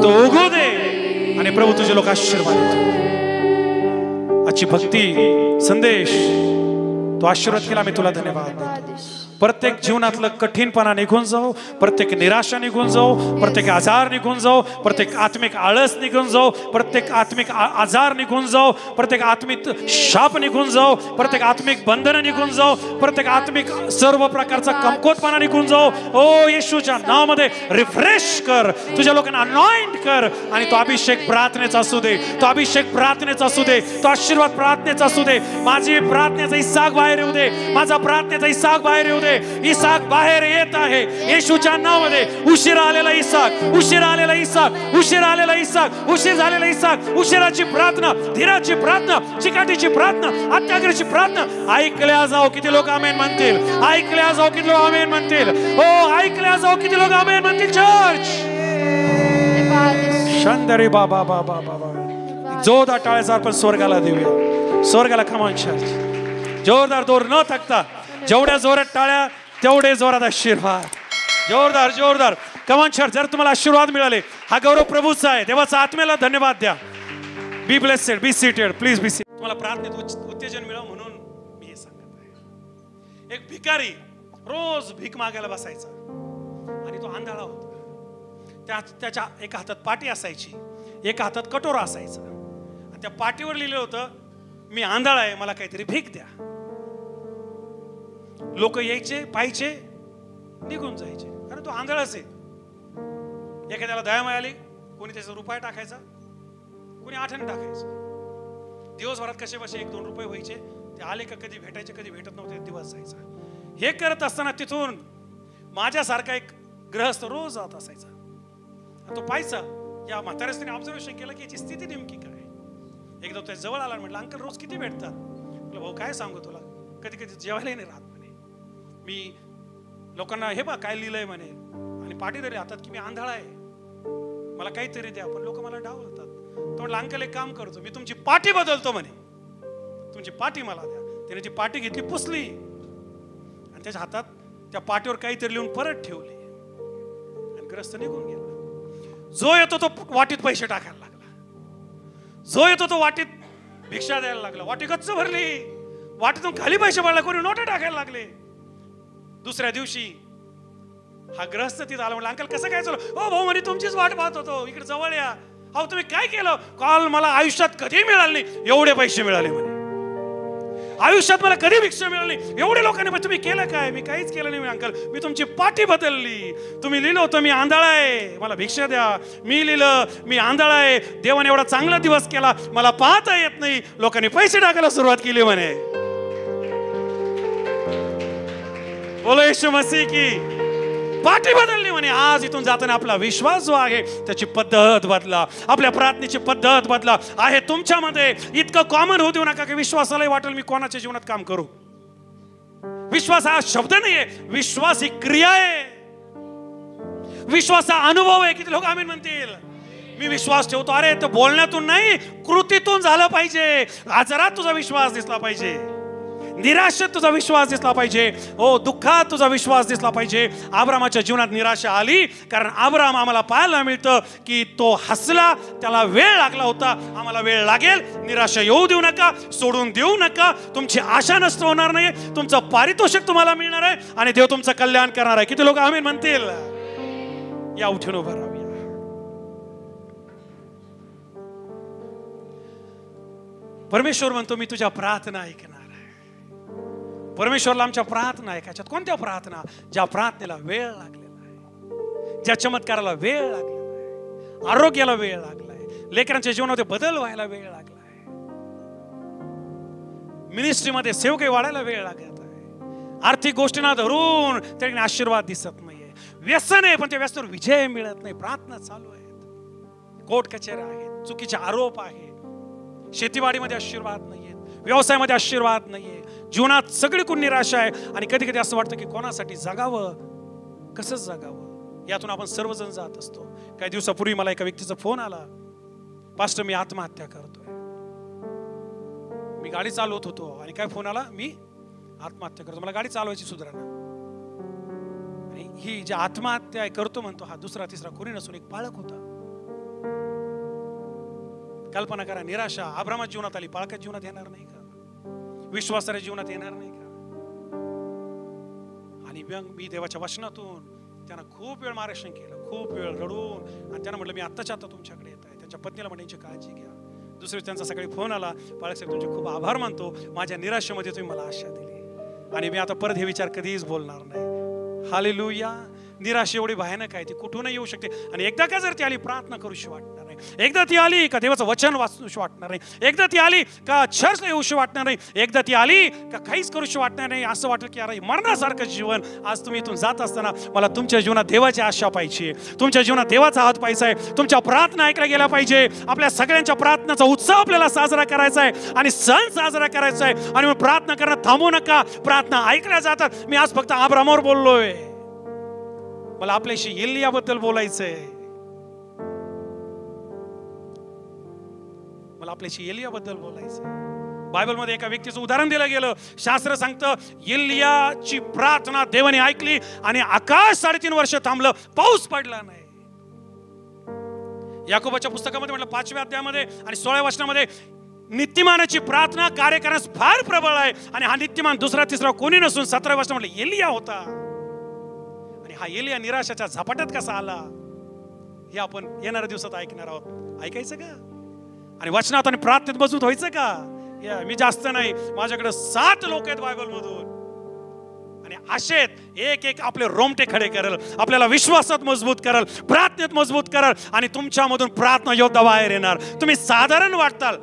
तो उगू दे, आणि प्रभू तुझे लोक आशीर्वाद देतो. आजची भक्ती संदेश तो आशीर्वाद केला, मी तुला धन्यवाद देतो. प्रत्येक जीवनातलं कठीणपणा निघून जाऊ, प्रत्येक निराशा निघून जाऊ, प्रत्येक आजार निघून जाऊ, प्रत्येक आत्मिक आळस निघून जाऊ, प्रत्येक आत्मिक आजार निघून जाऊ, प्रत्येक आत्मिक शाप निघून जाऊ, प्रत्येक आत्मिक बंधन निघून जाऊ, प्रत्येक आत्मिक सर्व प्रकारचा कमकुवतपणा निघून जाऊ. ओ येशूच्या नावामध्ये रिफ्रेश कर, तुझ्या लोकांना अनॉइंट कर, आणि तो अभिषेक प्रार्थनेचा असू दे, तो अभिषेक प्रार्थनेचा असू दे, तो आशीर्वाद प्रार्थनेचा असू दे. माझी प्रार्थनेचा इसाक बाहेर येऊ दे, माझा प्रार्थनेचा इसाक बाहेर येऊ दे. इसाक बाहेर येत आहे येशूच्या नावामध्ये. उशीर आलेला इसाक, उशीर झालेला इसाक, उशिराची प्रार्थना, धीराची प्रार्थना, चिकाटीची प्रार्थना, अत्याग्रहाची प्रार्थना ऐकल्या जाऊ. किती लोक आमेन म्हणतील? ऐकल्या जाऊ. किती लोक आमेन म्हणतील? हो, ऐकल्या जाऊ. किती लोक आमेन म्हणतील? चर्च शांतरे बाबा बाबा बाबा, जोरदार टाळ्याचा आपण स्वर्गाला देऊया. स्वर्गाला कमान चर्च, जोरदार दोर न थकता, जेवढ्या जोरात टाळ्या तेवढे जोरात आशीर्वाद. जोरदार कमान चर्च. जर तुम्हाला आशीर्वाद मिळाले, हा गौरव प्रभूचा आहे. देवाचा आत्म्याला धन्यवाद द्या. Be blessed, be seated, please be seated. तुम्हाला प्रार्थनेत उत्तेजन मिळावं म्हणून मी हे सांगत आहे. एक भिकारी रोज भीक मागायला बसायचा आणि तो आंधळा होता. त्याच्या एका हातात पाटी असायची, एका हातात कटोरा असायचा आणि त्या पाटीवर लिहिलं होतं, मी आंधळा आहे, मला काहीतरी भीक द्या. लोक यायचे, पाहायचे, निघून जायचे, कारण तो आंधळाच आहे. एखाद्याला दया मिळाली, कोणी त्याचा रुपये टाकायचा, कोणी आठवण टाकायचं. दिवसभरात कसे बसे 1-2 रुपये व्हायचे. ते आले का कधी भेटायचे, कधी भेटत नव्हते, दिवस जायचा. हे करत असताना तिथून माझ्यासारखा एक गृहस्थ रोज जात असायचा. तो पाहायचा, या म्हाताऱ्याने ऑब्झर्वेशन केलं की याची स्थिती नेमकी काय. एकदा त्या जवळ आला, म्हटलं अंकल रोज किती भेटतात. म्हटलं भाऊ काय सांगू तुला, कधी कधी जेवायलाही नाही राहत म्हणे. मी लोकांना हे बा काय लिहिलंय म्हणे आणि पाठी तरी हातात की मी आंधळा आहे, मला काहीतरी द्या, पण लोक मला डावलतात. तो म्हटलं अंकल एक काम करतो, मी तुमची पाठी बदलतो म्हणे, तुमची पाठी मला द्या. त्याने ती पाठी घेतली, पुसली आणि त्याच्या हातात त्या पाठीवर काहीतरी लिहून परत ठेवली आणि ग्रस्त निघून गेला. जो येतो तो वाटीत पैसे टाकायला लागला, जो येतो तो वाटीत भिक्षा द्यायला लागला. वाटी गच्च भरली, वाटीतून खाली पैसे पडला, कोणी नोटा टाकायला लागले. दुसऱ्या दिवशी हा ग्रस्त तिथं आला. म्हटलं अंकल कसं काय चालू. हो भाऊ म्हणे तुमचीच वाट पाहत होतो, इकडे जवळ या. अहो तुम्ही काय केलं. काल मला आयुष्यात कधी मिळाले नाही एवढे पैसे मिळाले म्हणे, आयुष्यात मला कधी भिक्षा मिळाली नाही. एवढे लोकांनी तुम्ही केलं काय. मी काहीच केलं नाही अंकल, मी तुमची पाठी बदलली. तुम्ही लिहिलं होतं मी आंधळा आहे, मला भिक्षा द्या, मी लिहिलं मी आंधळा आहे, देवाने एवढा चांगला दिवस केला, मला पाहता येत नाही, लोकांनी पैसे टाकायला सुरुवात केली म्हणे. बोलो येशू मसीह की. पाठी बदलली म्हणे. आज इथून जाताना आपला विश्वास जो आहे त्याची पद्धत बदला, आपल्या प्रार्थनेची पद्धत बदला. आहे तुमच्यामध्ये इतकं कॉमन होऊ देऊ नका की विश्वासालाही वाटेल मी कोणाच्या जीवनात काम करू. विश्वास हा शब्द नाहीये, विश्वास ही क्रिया आहे, विश्वास हा अनुभव आहे. किती लोक आमीन म्हणतील. मी विश्वास ठेवतो. अरे तो बोलण्यातून नाही, कृतीतून झालं पाहिजे. आजारात तुझा विश्वास दिसला पाहिजे, निराशेत तुझा विश्वास दिसला पाहिजे, हो दुःखात तुझा विश्वास दिसला पाहिजे. अब्रामाच्या जीवनात निराशा आली कारण अब्राम आम्हाला पाहायला मिळतं की तो हसला, त्याला वेळ लागला होता. आम्हाला वेळ लागेल. निराशा येऊ देऊ नका, सोडून देऊ नका. तुमची आशा नष्ट होणार नाही, तुमचं पारितोषिक तुम्हाला मिळणार आहे आणि देव तुमचं कल्याण करणार आहे. किती लोक आमीन म्हणतील. या उठून उभं राहूया. परमेश्वर म्हणतो मी तुझ्या प्रार्थना ऐकणार. परमेश्वरला आमच्या प्रार्थना ऐकायच्यात. कोणत्या प्रार्थना. ज्या प्रार्थनेला वेळ लागलेला आहे, ज्या चमत्काराला वेळ लागलेला आहे, आरोग्याला वेळ लागलाय, लेकरांच्या जीवनामध्ये बदल व्हायला वेळ लागलाय, मिनिस्ट्रीमध्ये सेवकी वाढायला वेळ लागत आहे, आर्थिक गोष्टींना धरून त्याने आशीर्वाद दिसत नाहीये, व्यसन आहे पण त्या व्यसनावर विजय मिळत नाही. प्रार्थना चालू आहेत, कोर्ट कचेऱ्या आहेत, चुकीचे आरोप आहेत, शेतीवाडीमध्ये आशीर्वाद नाहीये, व्यवसायामध्ये आशीर्वाद नाहीये, जीवनात सगळीकडून निराशा आहे आणि कधी कधी असं वाटतं की कोणासाठी जगावं, कसं जगावं. यातून आपण सर्वजण जात असतो. काही दिवसापूर्वी मला एका व्यक्तीचा फोन आला, पास्टर मी आत्महत्या करतोय. मी गाडी चालवत होतो आणि काय फोन आला, मी आत्महत्या करतो, मला गाडी चालवायची सुधारणा. आणि ही जी आत्महत्या करतो म्हणतो हा दुसरा तिसरा कोणी नसून एक बाळक होता. कल्पना करा, निराशा अब्रामाच्या जीवनात आली, बाळकाच्या जीवनात येणार नाही का, विश्वासाच्या जीवनात येणार नाही का. आणि मी देवाच्या वचनातून त्यांना खूप वेळ मार्गदर्शन केलं, खूप वेळ रडून, आणि त्यांना म्हटलं मी आत्ताच्या आता तुमच्याकडे येत आहे. त्यांच्या पत्नीला म्हणायची काळजी घ्या. दुसरे त्यांचा सकाळी फोन आला, बाळक साहेब तुमचे खूप आभार मानतो, माझ्या निराशेमध्ये तुम्ही मला आशा दिली आणि मी आता परत हे विचार कधीच बोलणार नाही. हालेलुया. निराशा एवढी भयानक आहे, ती कुठूनही येऊ शकते. आणि एकदा का जर ती आली, प्रार्थना करूशी वाटणार नाही. एकदा ती आली का देवाचं वचन वाचूशी वाटणार नाही. एकदा ती आली का चर्चला येऊशी वाटणार नाही. एकदा ती आली का काहीच करूशी वाटणार नाही. असं वाटलं की अरे मरणासारखं जीवन. आज तुम्ही इथून जात असताना मला तुमच्या जीवनात देवाची आशा पाहिजे, तुमच्या जीवनात देवाचा हात पाहिजे आहे, तुमच्या प्रार्थना ऐकल्या गेल्या पाहिजे. आपल्या सगळ्यांच्या प्रार्थनाचा उत्सव आपल्याला साजरा करायचा आहे आणि सण साजरा करायचा आहे. आणि मग प्रार्थना करणं थांबू नका, प्रार्थना ऐकल्या जातात. मी आज फक्त अब्रामावर बोललोय, मला आपल्याशी एलियाबद्दल बोलायचंय. मला आपल्याशी एलियाबद्दल बोलायचंय. बायबलमध्ये एका व्यक्तीचं उदाहरण दिलं गेलं. शास्त्र सांगतं एलियाची प्रार्थना देवाने ऐकली आणि आकाश 3.5 वर्ष थांबलं, पाऊस पडला नाही. याकोबाच्या पुस्तकामध्ये म्हटलं 5व्या अध्यायामध्ये आणि 16व्या वचनामध्ये नित्यमानाची प्रार्थना कार्य करण्यास फार प्रबळ आहे. आणि हा नित्यमान दुसरा तिसरा कोणी नसून 17 वर्ष म्हटलं एलिया होता. आणि हा एलिया निराशाच्या झपाट्यात कसा आला हे आपण येणाऱ्या दिवसात ऐकणार आहोत. ऐकायचं का? आणि वचनात आणि प्रार्थनेत मजबूत व्हायचं का? मी जास्त नाही, माझ्याकडे 7 लोक आहेत बायबल मधून, आणि असेच एक एक आपले रोमटे खडे करेल, आपल्याला विश्वासात मजबूत करेल, प्रार्थनेत मजबूत करेल, आणि तुमच्यामधून प्रार्थना योद्धा बाहेर येणार. तुम्ही साधारण वाटताल,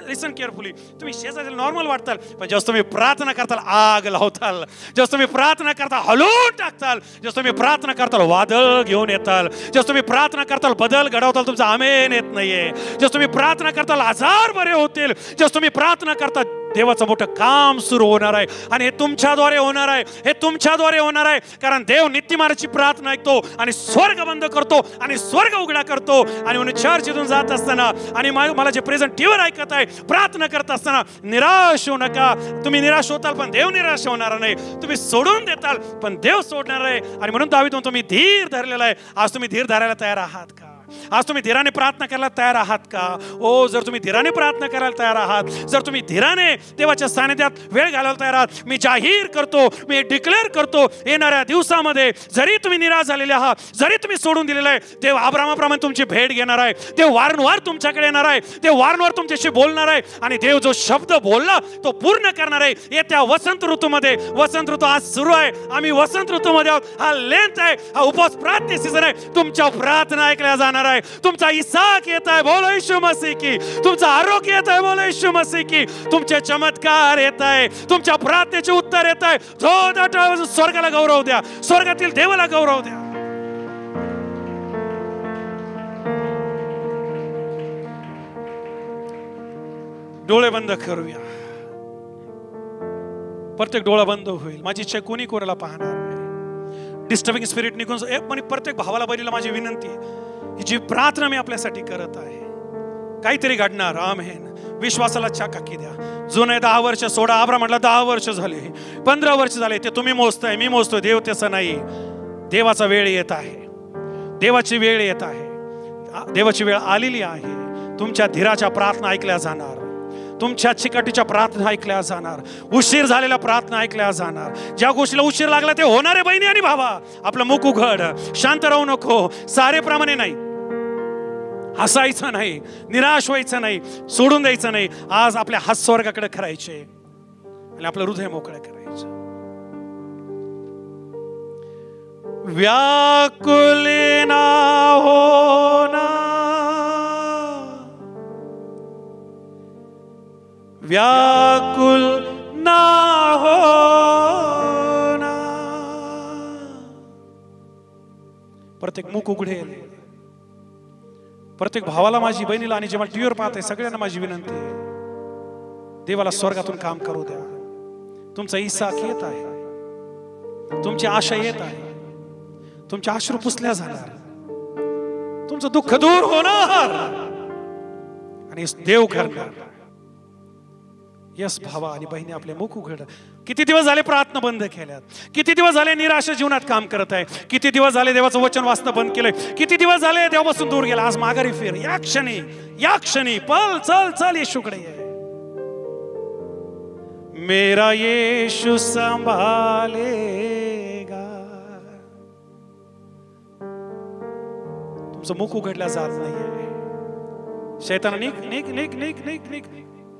लिसन केअरफुली, तुम्ही शेजारी नॉर्मल वाटताल, पण जसं तुम्ही प्रार्थना करताल आग लावताल, जसं तुम्ही प्रार्थना करता हलवून टाकताल, जसं तुम्ही प्रार्थना करताल वादळ घेऊन येताल, जसं तुम्ही प्रार्थना करताल बदल घडवताल, तुमचा आमेन येत नाहीये, जसं तुम्ही प्रार्थना करताल आजार बरे होतील, जसं तुम्ही प्रार्थना करता देवाचं मोठं काम सुरू होणार आहे. आणि हे तुमच्याद्वारे होणार आहे, हे तुमच्याद्वारे होणार आहे. कारण देव नित्यमानाची प्रार्थना ऐकतो आणि स्वर्ग बंद करतो आणि स्वर्ग उघडा करतो. आणि म्हणून चर्चेतून जात असताना आणि मला जे प्रेझेंट टीव्हीवर ऐकत आहे, प्रार्थना करत असताना निराश होऊ नका. तुम्ही निराश होताल पण देव निराश होणार नाही, तुम्ही सोडून देताल पण देव सोडणार आहे. आणि म्हणून दावीदून तुम्ही धीर धरलेला आहे. आज तुम्ही धीर धरायला तयार आहात का? आज तुम्ही धीराने प्रार्थना करायला तयार आहात का? ओ, जर तुम्ही धीराने प्रार्थना करायला तयार आहात, जर तुम्ही धीराने देवाच्या सानिध्यात वेळ घालवायला तयार आहात, मी जाहीर करतो, मी डिक्लेअर करतो, येणाऱ्या दिवसामध्ये जरी तुम्ही निराश झालेले आहात, जरी तुम्ही सोडून दिलेलं आहे, देव अब्रामाप्रमाणे तुमची भेट घेणार आहे. देव वारंवार तुमच्याकडे येणार आहे, देव वारंवार तुमच्याशी बोलणार आहे. आणि देव जो शब्द बोलला तो पूर्ण करणार आहे. येत्या वसंत ऋतूमध्ये, वसंत ऋतू आज सुरू आहे, आम्ही वसंत ऋतूमध्ये आहोत. हा लेंथ आहे, हा उपवास प्रार्थने सीझन आहे. तुमच्या प्रार्थना ऐकल्या जाणार आहे. तुमचा इसाक येत आहे, बोलो येशू मसीह की. तुमचा आरोग्य येत आहे, बोलो येशू मसीह की. तुमचे चमत्कार येत आहे, तुमच्या प्रार्थनेचे उत्तर येत आहे. स्वर्गाला गौरव द्या, स्वर्गातील देवाला गौरव द्या. डोळे बंद करूया, प्रत्येक डोळा बंद होईल. माझी इच्छा कोणी कोणाला पाहणार नाही. डिस्टर्बिंग स्पिरिट निघून प्रत्येक भावाला बहिणीला माझी विनंती आहे, ही जी प्रार्थना मी आपल्यासाठी करत आहे, काहीतरी घडणार. आमेन. विश्वासाला चाकाकी द्या. जुने 10 वर्ष सोडा. आब्राम म्हटलं 10 वर्ष झाले, 15 वर्ष झाले, ते तुम्ही मोजताय, मी मोजतोय. देव तसं नाही. देवाचा वेळ येत आहे, देवाची वेळ येत आहे, देवाची वेळ आलेली आहे. तुमच्या धीराच्या प्रार्थना ऐकल्या जाणार, तुमच्या चिकाटीच्या प्रार्थना ऐकल्या जाणार, उशीर झालेल्या प्रार्थना ऐकल्या जाणार. ज्या गोष्टीला उशीर लागला ते होणारे बहिणी आणि भावा, आपलं मुख उघड, शांत राहू नको. सारेप्रमाणे नाही, हसायचं नाही, निराश व्हायचं नाही, सोडून द्यायचं नाही. आज आपल्या हात स्वर्गाकडे करायचे आणि आपलं हृदय मोकळं करायचं. व्याकुली ना होना, व्याकुल ना होना. प्रत्येक मुख उघडेल. प्रत्येक भावाला, माझी बहिणीला आणि जेव्हा टीव्हीवर पाहते सगळ्यांना माझी विनंती आहे, देवाला स्वर्गातून काम करू द्या. तुमचा इसाक येत आहे, तुमची आशा येत आहे, तुमचे अश्रू पुसल्या जाणार, तुमचं दुःख दूर होणार आणि देव करणार. यस भावा आणि बहिणी, आपले मुख उघड. किती दिवस झाले प्रार्थना बंद केल्यात, किती दिवस झाले निराशा जीवनात काम करत आहे, किती दिवस झाले देवाचं वचन वाचणं बंद केलंय, किती दिवस झाले देवापासून दूर गेला. आज माघारी फिर, या क्षणी पल चल चल येशूकडे ये. मेरा येशू संभालेगा. तुमचं मुख उघडल्या जात नाहीये. शैतान निक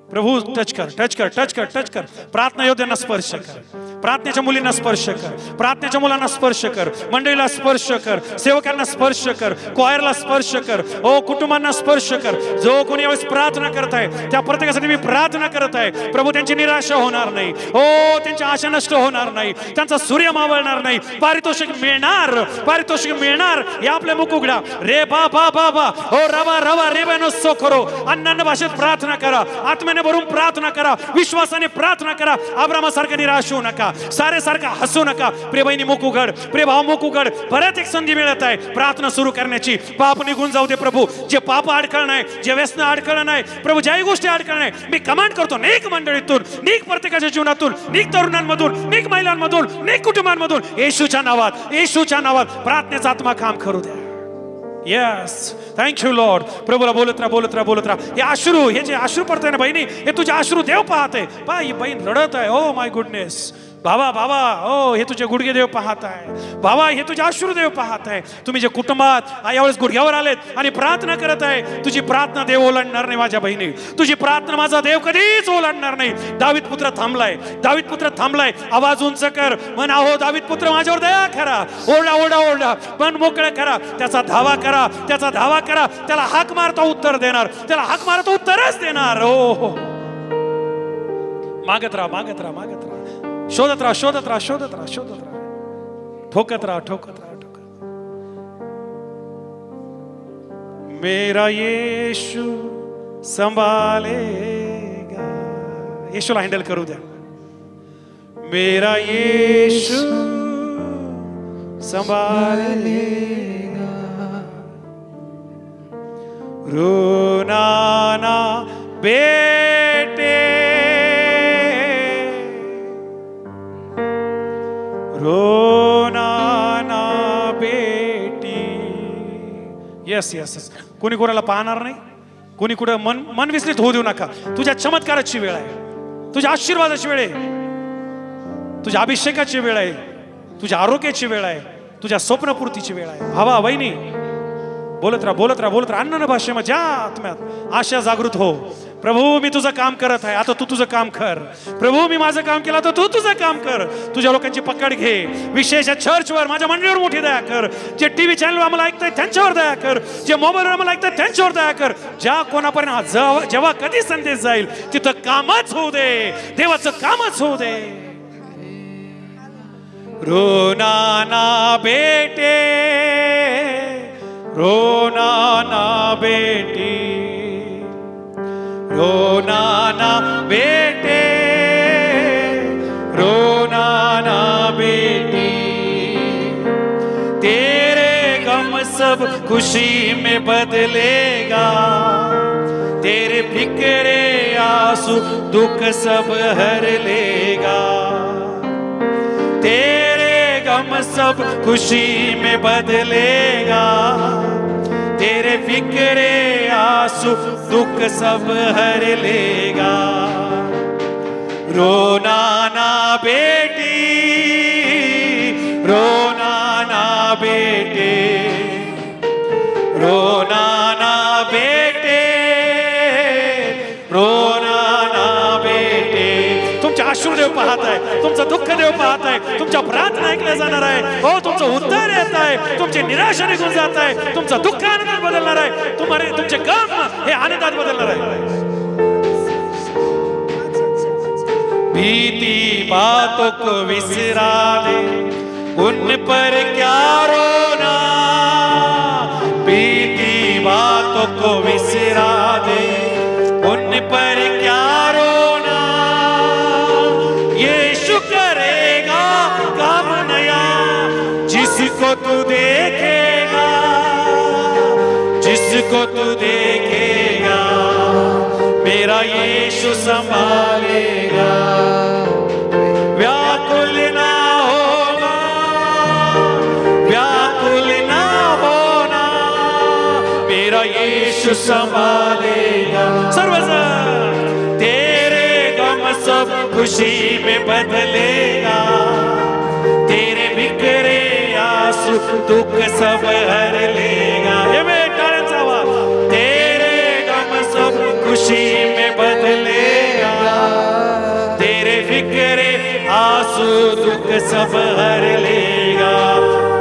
प्रभू टच कर, टच कर, टच कर, टच कर. प्रार्थना योद्ध्यांना स्पर्श कर, प्रार्थनेच्या मुलींना स्पर्श कर, प्रार्थनेच्या मुलांना स्पर्श कर, मंडळीला स्पर्श कर, सेवकांना स्पर्श कर, क्वायरला स्पर्श कर, ओ कुटुंबांना स्पर्श कर. जो कोणी यावेळेस प्रार्थना करत आहे त्या प्रत्येकासाठी मी प्रार्थना करत आहे. प्रभू, त्यांची निराशा होणार नाही, ओ त्यांची आशा नष्ट होणार नाही, त्यांचा सूर्य मावळणार नाही. पारितोषिक मिळणार, पारितोषिक मिळणार. या आपले मुख उघडा. रे बाबा बाबा, ओ रवा रवा रे बनो सो करो. अन्य भाषेत प्रार्थना करा, आत्म्याने भरून प्रार्थना करा, विश्वासाने प्रार्थना करा. अब्रामासारखं निराश होऊ नका, सारेसारखं हसू नका. प्रिय बहिणी मुख उघड, प्रिय भाव मुख उघड. परत एक संधी मिळत आहे प्रार्थना सुरू करण्याची. पाप निघून जाऊ दे प्रभू. जे पाप अडकळण आहे, जे व्यसन अडकळण नाही प्रभू, ज्याही गोष्टी अडकळण आहे, मी कमांड करतो, नेक मंडळीतून, नेक प्रत्येकाच्या जीवनातून, नेक तरुणांमधून, नेक महिलांमधून, नेक कुटुंबांमधून, येशूच्या नावात, येशूच्या नावात प्रार्थनेचा आत्मा काम करू द्या. Yes, thank you Lord. प्रभूला बोलत राहा, बोलत राहा, बोलत राहा. हे अश्रू, हे जे अश्रू पडतंय ना बहिणी, हे तुझे अश्रू देव पाहते. पहा ही बहीण रडत आहे. Oh my goodness. बाबा बाबा, ओ हे तुझे गुडघे देव पाहत आहे. बाबा हे तुझे अश्रू देव पाहत आहे. तुम्ही जे कुटुंबात यावेळेस गुडघ्यावर आलेत आणि प्रार्थना करत आहे, तुझी प्रार्थना देव ओलांडणार नाही माझ्या बहिणी. तुझी प्रार्थना माझा देव कधीच ओलांडणार नाही. दावीद पुत्र थांबलाय, दावीद पुत्र थांबलाय. आवाज उंच कर, म्हण अहो दावीद पुत्र माझ्यावर दया करा. ओरडा ओरडा ओरडा, मन मोकळं करा. त्याचा धावा करा, त्याचा धावा करा. त्याला हाक मारता उत्तर देणार, त्याला हाक मारता उत्तरच देणार. हो, मागत राहा, मागत राहा, मागत राहा. शोधत राहा, शोधत राहा, शोधत राहा, शोधत राहा. ठोकत राहा, ठोकत राहा, ठोकत. मेरा यीशु संभालेगा. येशूला हँडल करू द्या. मेरा यीशु संभालेगा. रोना ना बेटे, रोना ना बेटी. Yes yes yes. कोणी कोणाला पाहणार नाही, कोणी कुठं मन विचलित होऊ देऊ नका. तुझ्या चमत्काराची वेळ आहे, तुझ्या आशीर्वादाची वेळ आहे, तुझ्या अभिषेकाची वेळ आहे, तुझ्या आरोग्याची वेळ आहे, तुझ्या स्वप्नपूर्तीची वेळ आहे. भावा बहिणी, बोलत राहा, बोलत राहा, बोलत राहा. अन्न भाषेमध्ये ज्या आत्म्यात आशा जागृत हो. प्रभू मी तुझं काम करत आहे, आता तू तुझं काम कर. प्रभू मी माझं काम केलं, आता तू तुझं काम कर. तुझ्या लोकांची पकड घे. विशेष चर्चवर, माझ्या मंडळीवर मोठी दया कर. जे टीव्ही चॅनलवर आम्हाला ऐकताय त्यांच्यावर दया कर. जे मोबाईलवर आम्हाला ऐकताय त्यांच्यावर दया कर. ज्या कोणापर्यंत जेव्हा कधी संदेश जाईल तिथं कामच होऊ दे, देवाचं कामच होऊ दे. रोना ना बेटे, रोना ना बेटी, रोना ना बेटे, रोना ना बेटी. तेरे गम सब खुशी में बदलेगा. तेरे फिक्रे आंसू दुख सब हर लेगा. तेरे गम सब खुशी में बदलेगा. तेरे फिक्रे आंसू दुख सब हर लेगा. रोना ना बेटी, रोना ना बेटे, रोना ना बेटे, रोना ना बेटे. तुमचे अश्रुदेव पाहत आहे, तुमचं दुःख देव पाहत आहे, तुमच्या प्रार्थना ऐकल्या जाणार आहे. हो, तुमचं उत्तर येत आहे, तुमची निराशा निघून जात आहे, तुमचं दुःख आनंदात बदलणार आहे, तुमचे गम हे आनंदात बदलणार आहे. बीती बातों को विसरा दे, उन पर क्या रोना. बीती बातों को विसरा दे, उन पर क्या रोना. यीशु करेगा काम नया, जिसको तू देखेगा, जिसको तू देखेगा. मेरा यीशु संभालेगा. व्याकुल ना होना, व्याकुल ना होना. मेरा यीशु संभालेगा. सर्वजन तेरे गम सब खुशी में बदलेगा. तेरे बिखरे आंसू दुख सब हर लेगा. ये बेटा रचावा. तेरे गम सब खुशी में बदलेगा. तेरे फिक्रे आंसू दुख सब हर लेगा.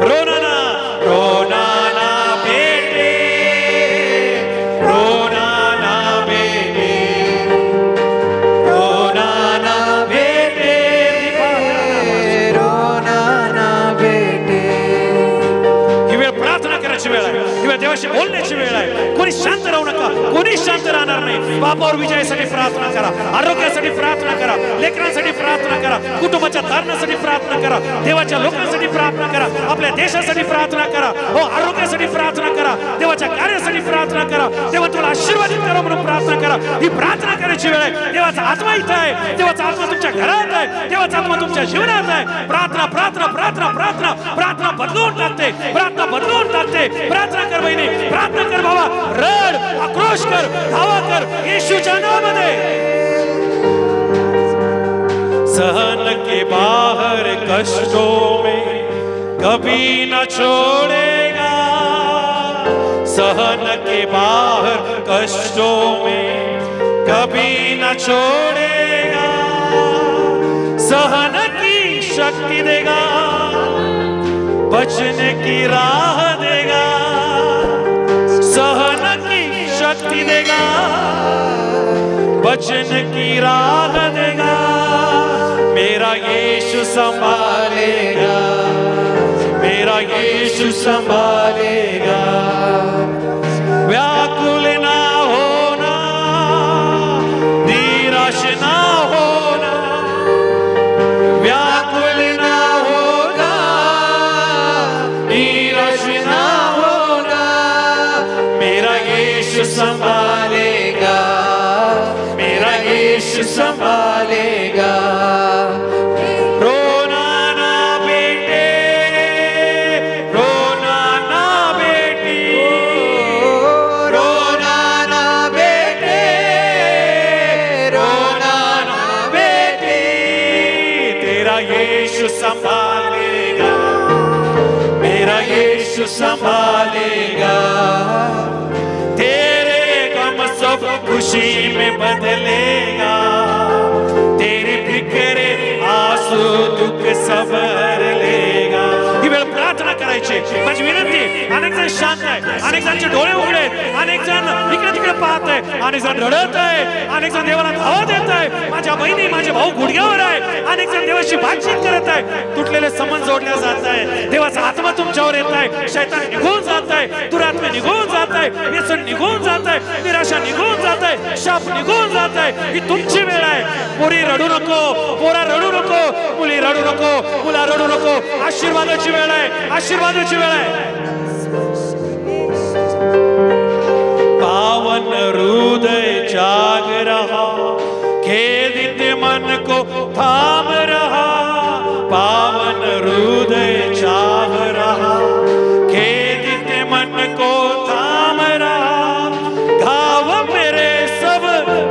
रोना ना, रोना ना बेटे, रोना ना बेटे, रोना ना बेटे, रोना ना बेटे. ही वेळ प्रार्थना करायची वेळ आहे, ही वेळ देवाशी बोलण्याची वेळ आहे. कोणी शांत राहू नका, कोणी शांत राहणार नाही. पापावर विजयासाठी प्रार्थना करा, आरोग्यासाठी प्रार्थना करा, लेकरांसाठी प्रार्थना करा, कुटुंबाच्या तारणासाठी प्रार्थना करा, देवाच्या लोकांसाठी प्रार्थना करा, आपल्या देशासाठी प्रार्थना करा, हो आरोग्यासाठी प्रार्थना करा, देवाच्या कार्यासाठी प्रार्थना करा, देवा तुला आशीर्वादित करा म्हणून प्रार्थना करा. ही प्रार्थना करायची वेळ आहे. देवाचा आत्मा इथं आहे, देवाचा आत्मा तुमच्या घरात आहे, देवाचा आत्मा तुमच्या जीवनात आहे. प्रार्थना प्रार्थना प्रार्थना प्रार्थना प्रार्थना बदलून टाकते, प्रार्थना बदलून टाकते. प्रार्थना कर बहिणी प्रार्थना कर बाबा, रड, आक्रोश कर, धावा कर येशूच्या नामामध्ये। सहन के बाहर कष्टों में कभी न छोड़ेगा, सहन के बाहर कष्टों में कभी न छोड़ेगा, सहन की शक्ति देगा, बचने की राह देगा, सहन की शक्ति देगा, बचने की राह देगा। मेरा यीशु संभालेगा, मेरा यीशु संभालेगा। व्याकुल ना होना, निराश ना होना, व्याकुल ना होना, निराश ना होना। मेरा यीशु संभालेगा, मेरा यीशु संभालेगा। संभालेगा, मेरा यीशु संभालेगा। तेरे गम सब खुशी में बदलेगा, तेरी फिक्रे आंसू दुख सब हर लेगा। ही वेळ प्रार्थना करायची, माझी विनंती। अनेक जण शांत आहे, अनेक जणांचे डोळे उघडे आहेत, अनेक जण इकडे तिकडे पाहत आहे, अनेक जण रडत आहे, अनेक जण देवाला धावा देत आहे। माझ्या बहिणी माझे भाऊ गुडघ्यावर आहे, अनेक जण देवाशी बातचीत करत आहे, तुटलेले संबंध जोडले जात आहे, देवाचा आत्मा तुमच्यावर येत आहे, शैतान निघून जात आहे, दुरात्मे निघून जात आहे, व्यसन निघून जात आहे, निराशा निघून जात आहे, शाप निघून जात आहे। ही तुमची वेळ आहे। पोरी रडू नको, पोरा रडू नको, मुली रडू नको, मुला रडू नको। आशीर्वादाची वेळ आहे, आशीर्वादाची वेळ आहे। पावन हृदय जाग रहा, खेदित मन को थाम रहा, पावन हृदय जाग रहा, खेदित मन को थाम रहा। घाव मेरे सब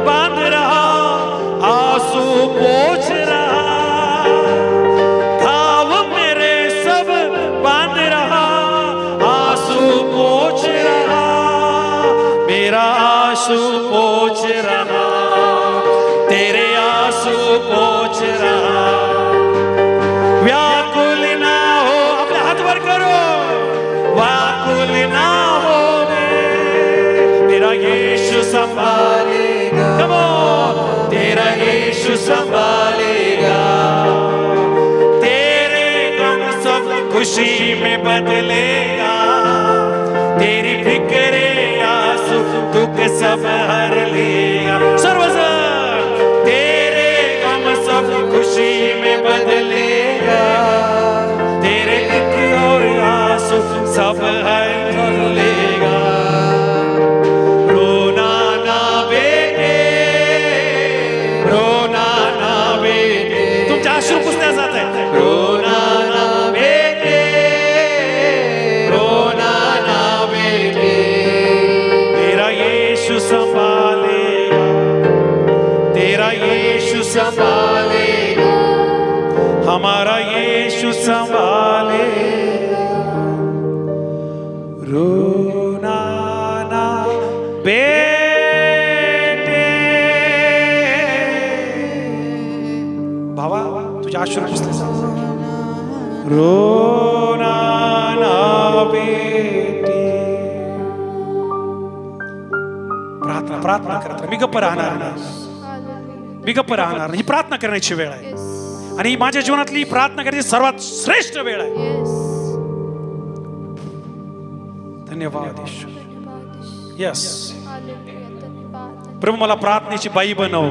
बांध रहा, आंसू पोंछ रहा, घाव मेरे सब बांध रहा, आंसू पोंछ रहा। मेरा आंसू पोंछ रहा, तेरे आंसू पोंछ रहा। व्याकुल ना हो, अपने हाथ वर करो, व्याकुल ना हो। मेरा यीशु संभालेगा, कम ऑन, तेरा यीशु संभालेगा। तेरे गम सब खुशी में बदलेगा, तेरी फिक्रे आंसू दुख सब हर लेगा। सर्वजन तेरे गम सब खुशी में बदलेगा, तेरे दुख और आंसू सब हर लेगा। रोना ना बेटे, रोना ना बेटे, तुमचे अश्रू पुसल्या जात आहे। रोना ना बेटे, रोना ना बेटे, तेरा यीशु संभालेगा, तेरा यीशु संभालेगा, हमारा यीशु संभालेगा। रोना ना बेटे, भावा तुझ्या अश्रू पुसले जात आहे। रोना ना बेटे, प्रार्थना प्रार्थना करत राहा। मी गप्प राहणार नाही, मी गप्प राहणार नाही। ही प्रार्थना करण्याची वेळ आहे आणि ही माझ्या जीवनातली प्रार्थना करण्याची सर्वात श्रेष्ठ वेळ आहे। धन्यवाद यस प्रभू, मला प्रार्थनेची बाई बनव।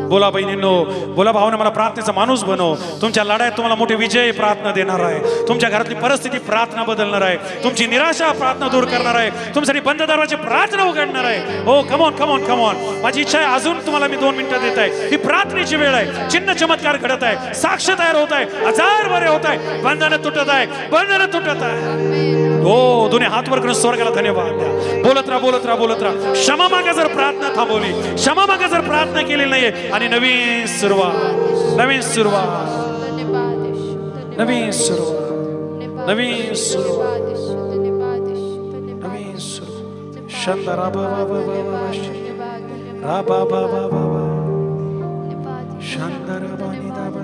बोला बहिणींनो, बोला भावना, मला प्रार्थनेचा माणूस बनव। तुमच्या लढाईत तुम्हाला मोठे विजय प्रार्थना देणार आहे, तुमच्या घरातली परिस्थिती प्रार्थना बदलणार आहे, तुमची निराशा प्रार्थना दूर करणार आहे, तुमच्यासाठी बंद दरवाजे प्रार्थना उघडणार आहे। हो come on come on come on, माझी इच्छा आहे अजून तुम्हाला मी 2 मिनिटं देत आहे। ही प्रार्थनेची वेळ आहे, चिन्ह चमत्कार घडत आहे, साक्ष तयार होत आहे, आजार बरे होत आहे, बंधनं तुटत आहे, बंधनं तुटत आहे। हो, दोन्ही हात वर करून स्वर्गाला धन्यवाद द्या. बोलत राहा, बोलत राहा, बोलत राहा. क्षमा मागा जर प्रार्थना थांबवली, क्षमा मागा जर प्रार्थना केलेली नाहीये, आणि नवीन सुरुवात, नवीन सुरुवात, नवीन सुरुवात, नवीन सुरुवात, नवीन सुरुवात. शंदरा बाबा बाबा रा बाबा बाबा शंदरा बानी दाबा.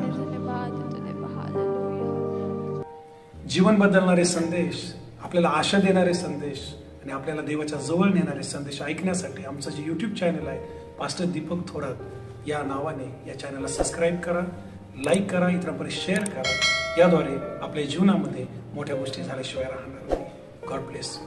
जीवन बदलणारे संदेश, आपल्याला आशा देणारे संदेश आणि आपल्याला देवाच्या जवळ नेणारे संदेश ऐकण्यासाठी आमचं जे YouTube चॅनल आहे पास्टर दीपक थोरात या नावाने, या चॅनलला सबस्क्राईब करा, लाईक करा, इतरांपर्यंत शेअर करा. याद्वारे आपल्या जीवनामध्ये मोठ्या गोष्टी झाल्याशिवाय राहणार नाही. God bless.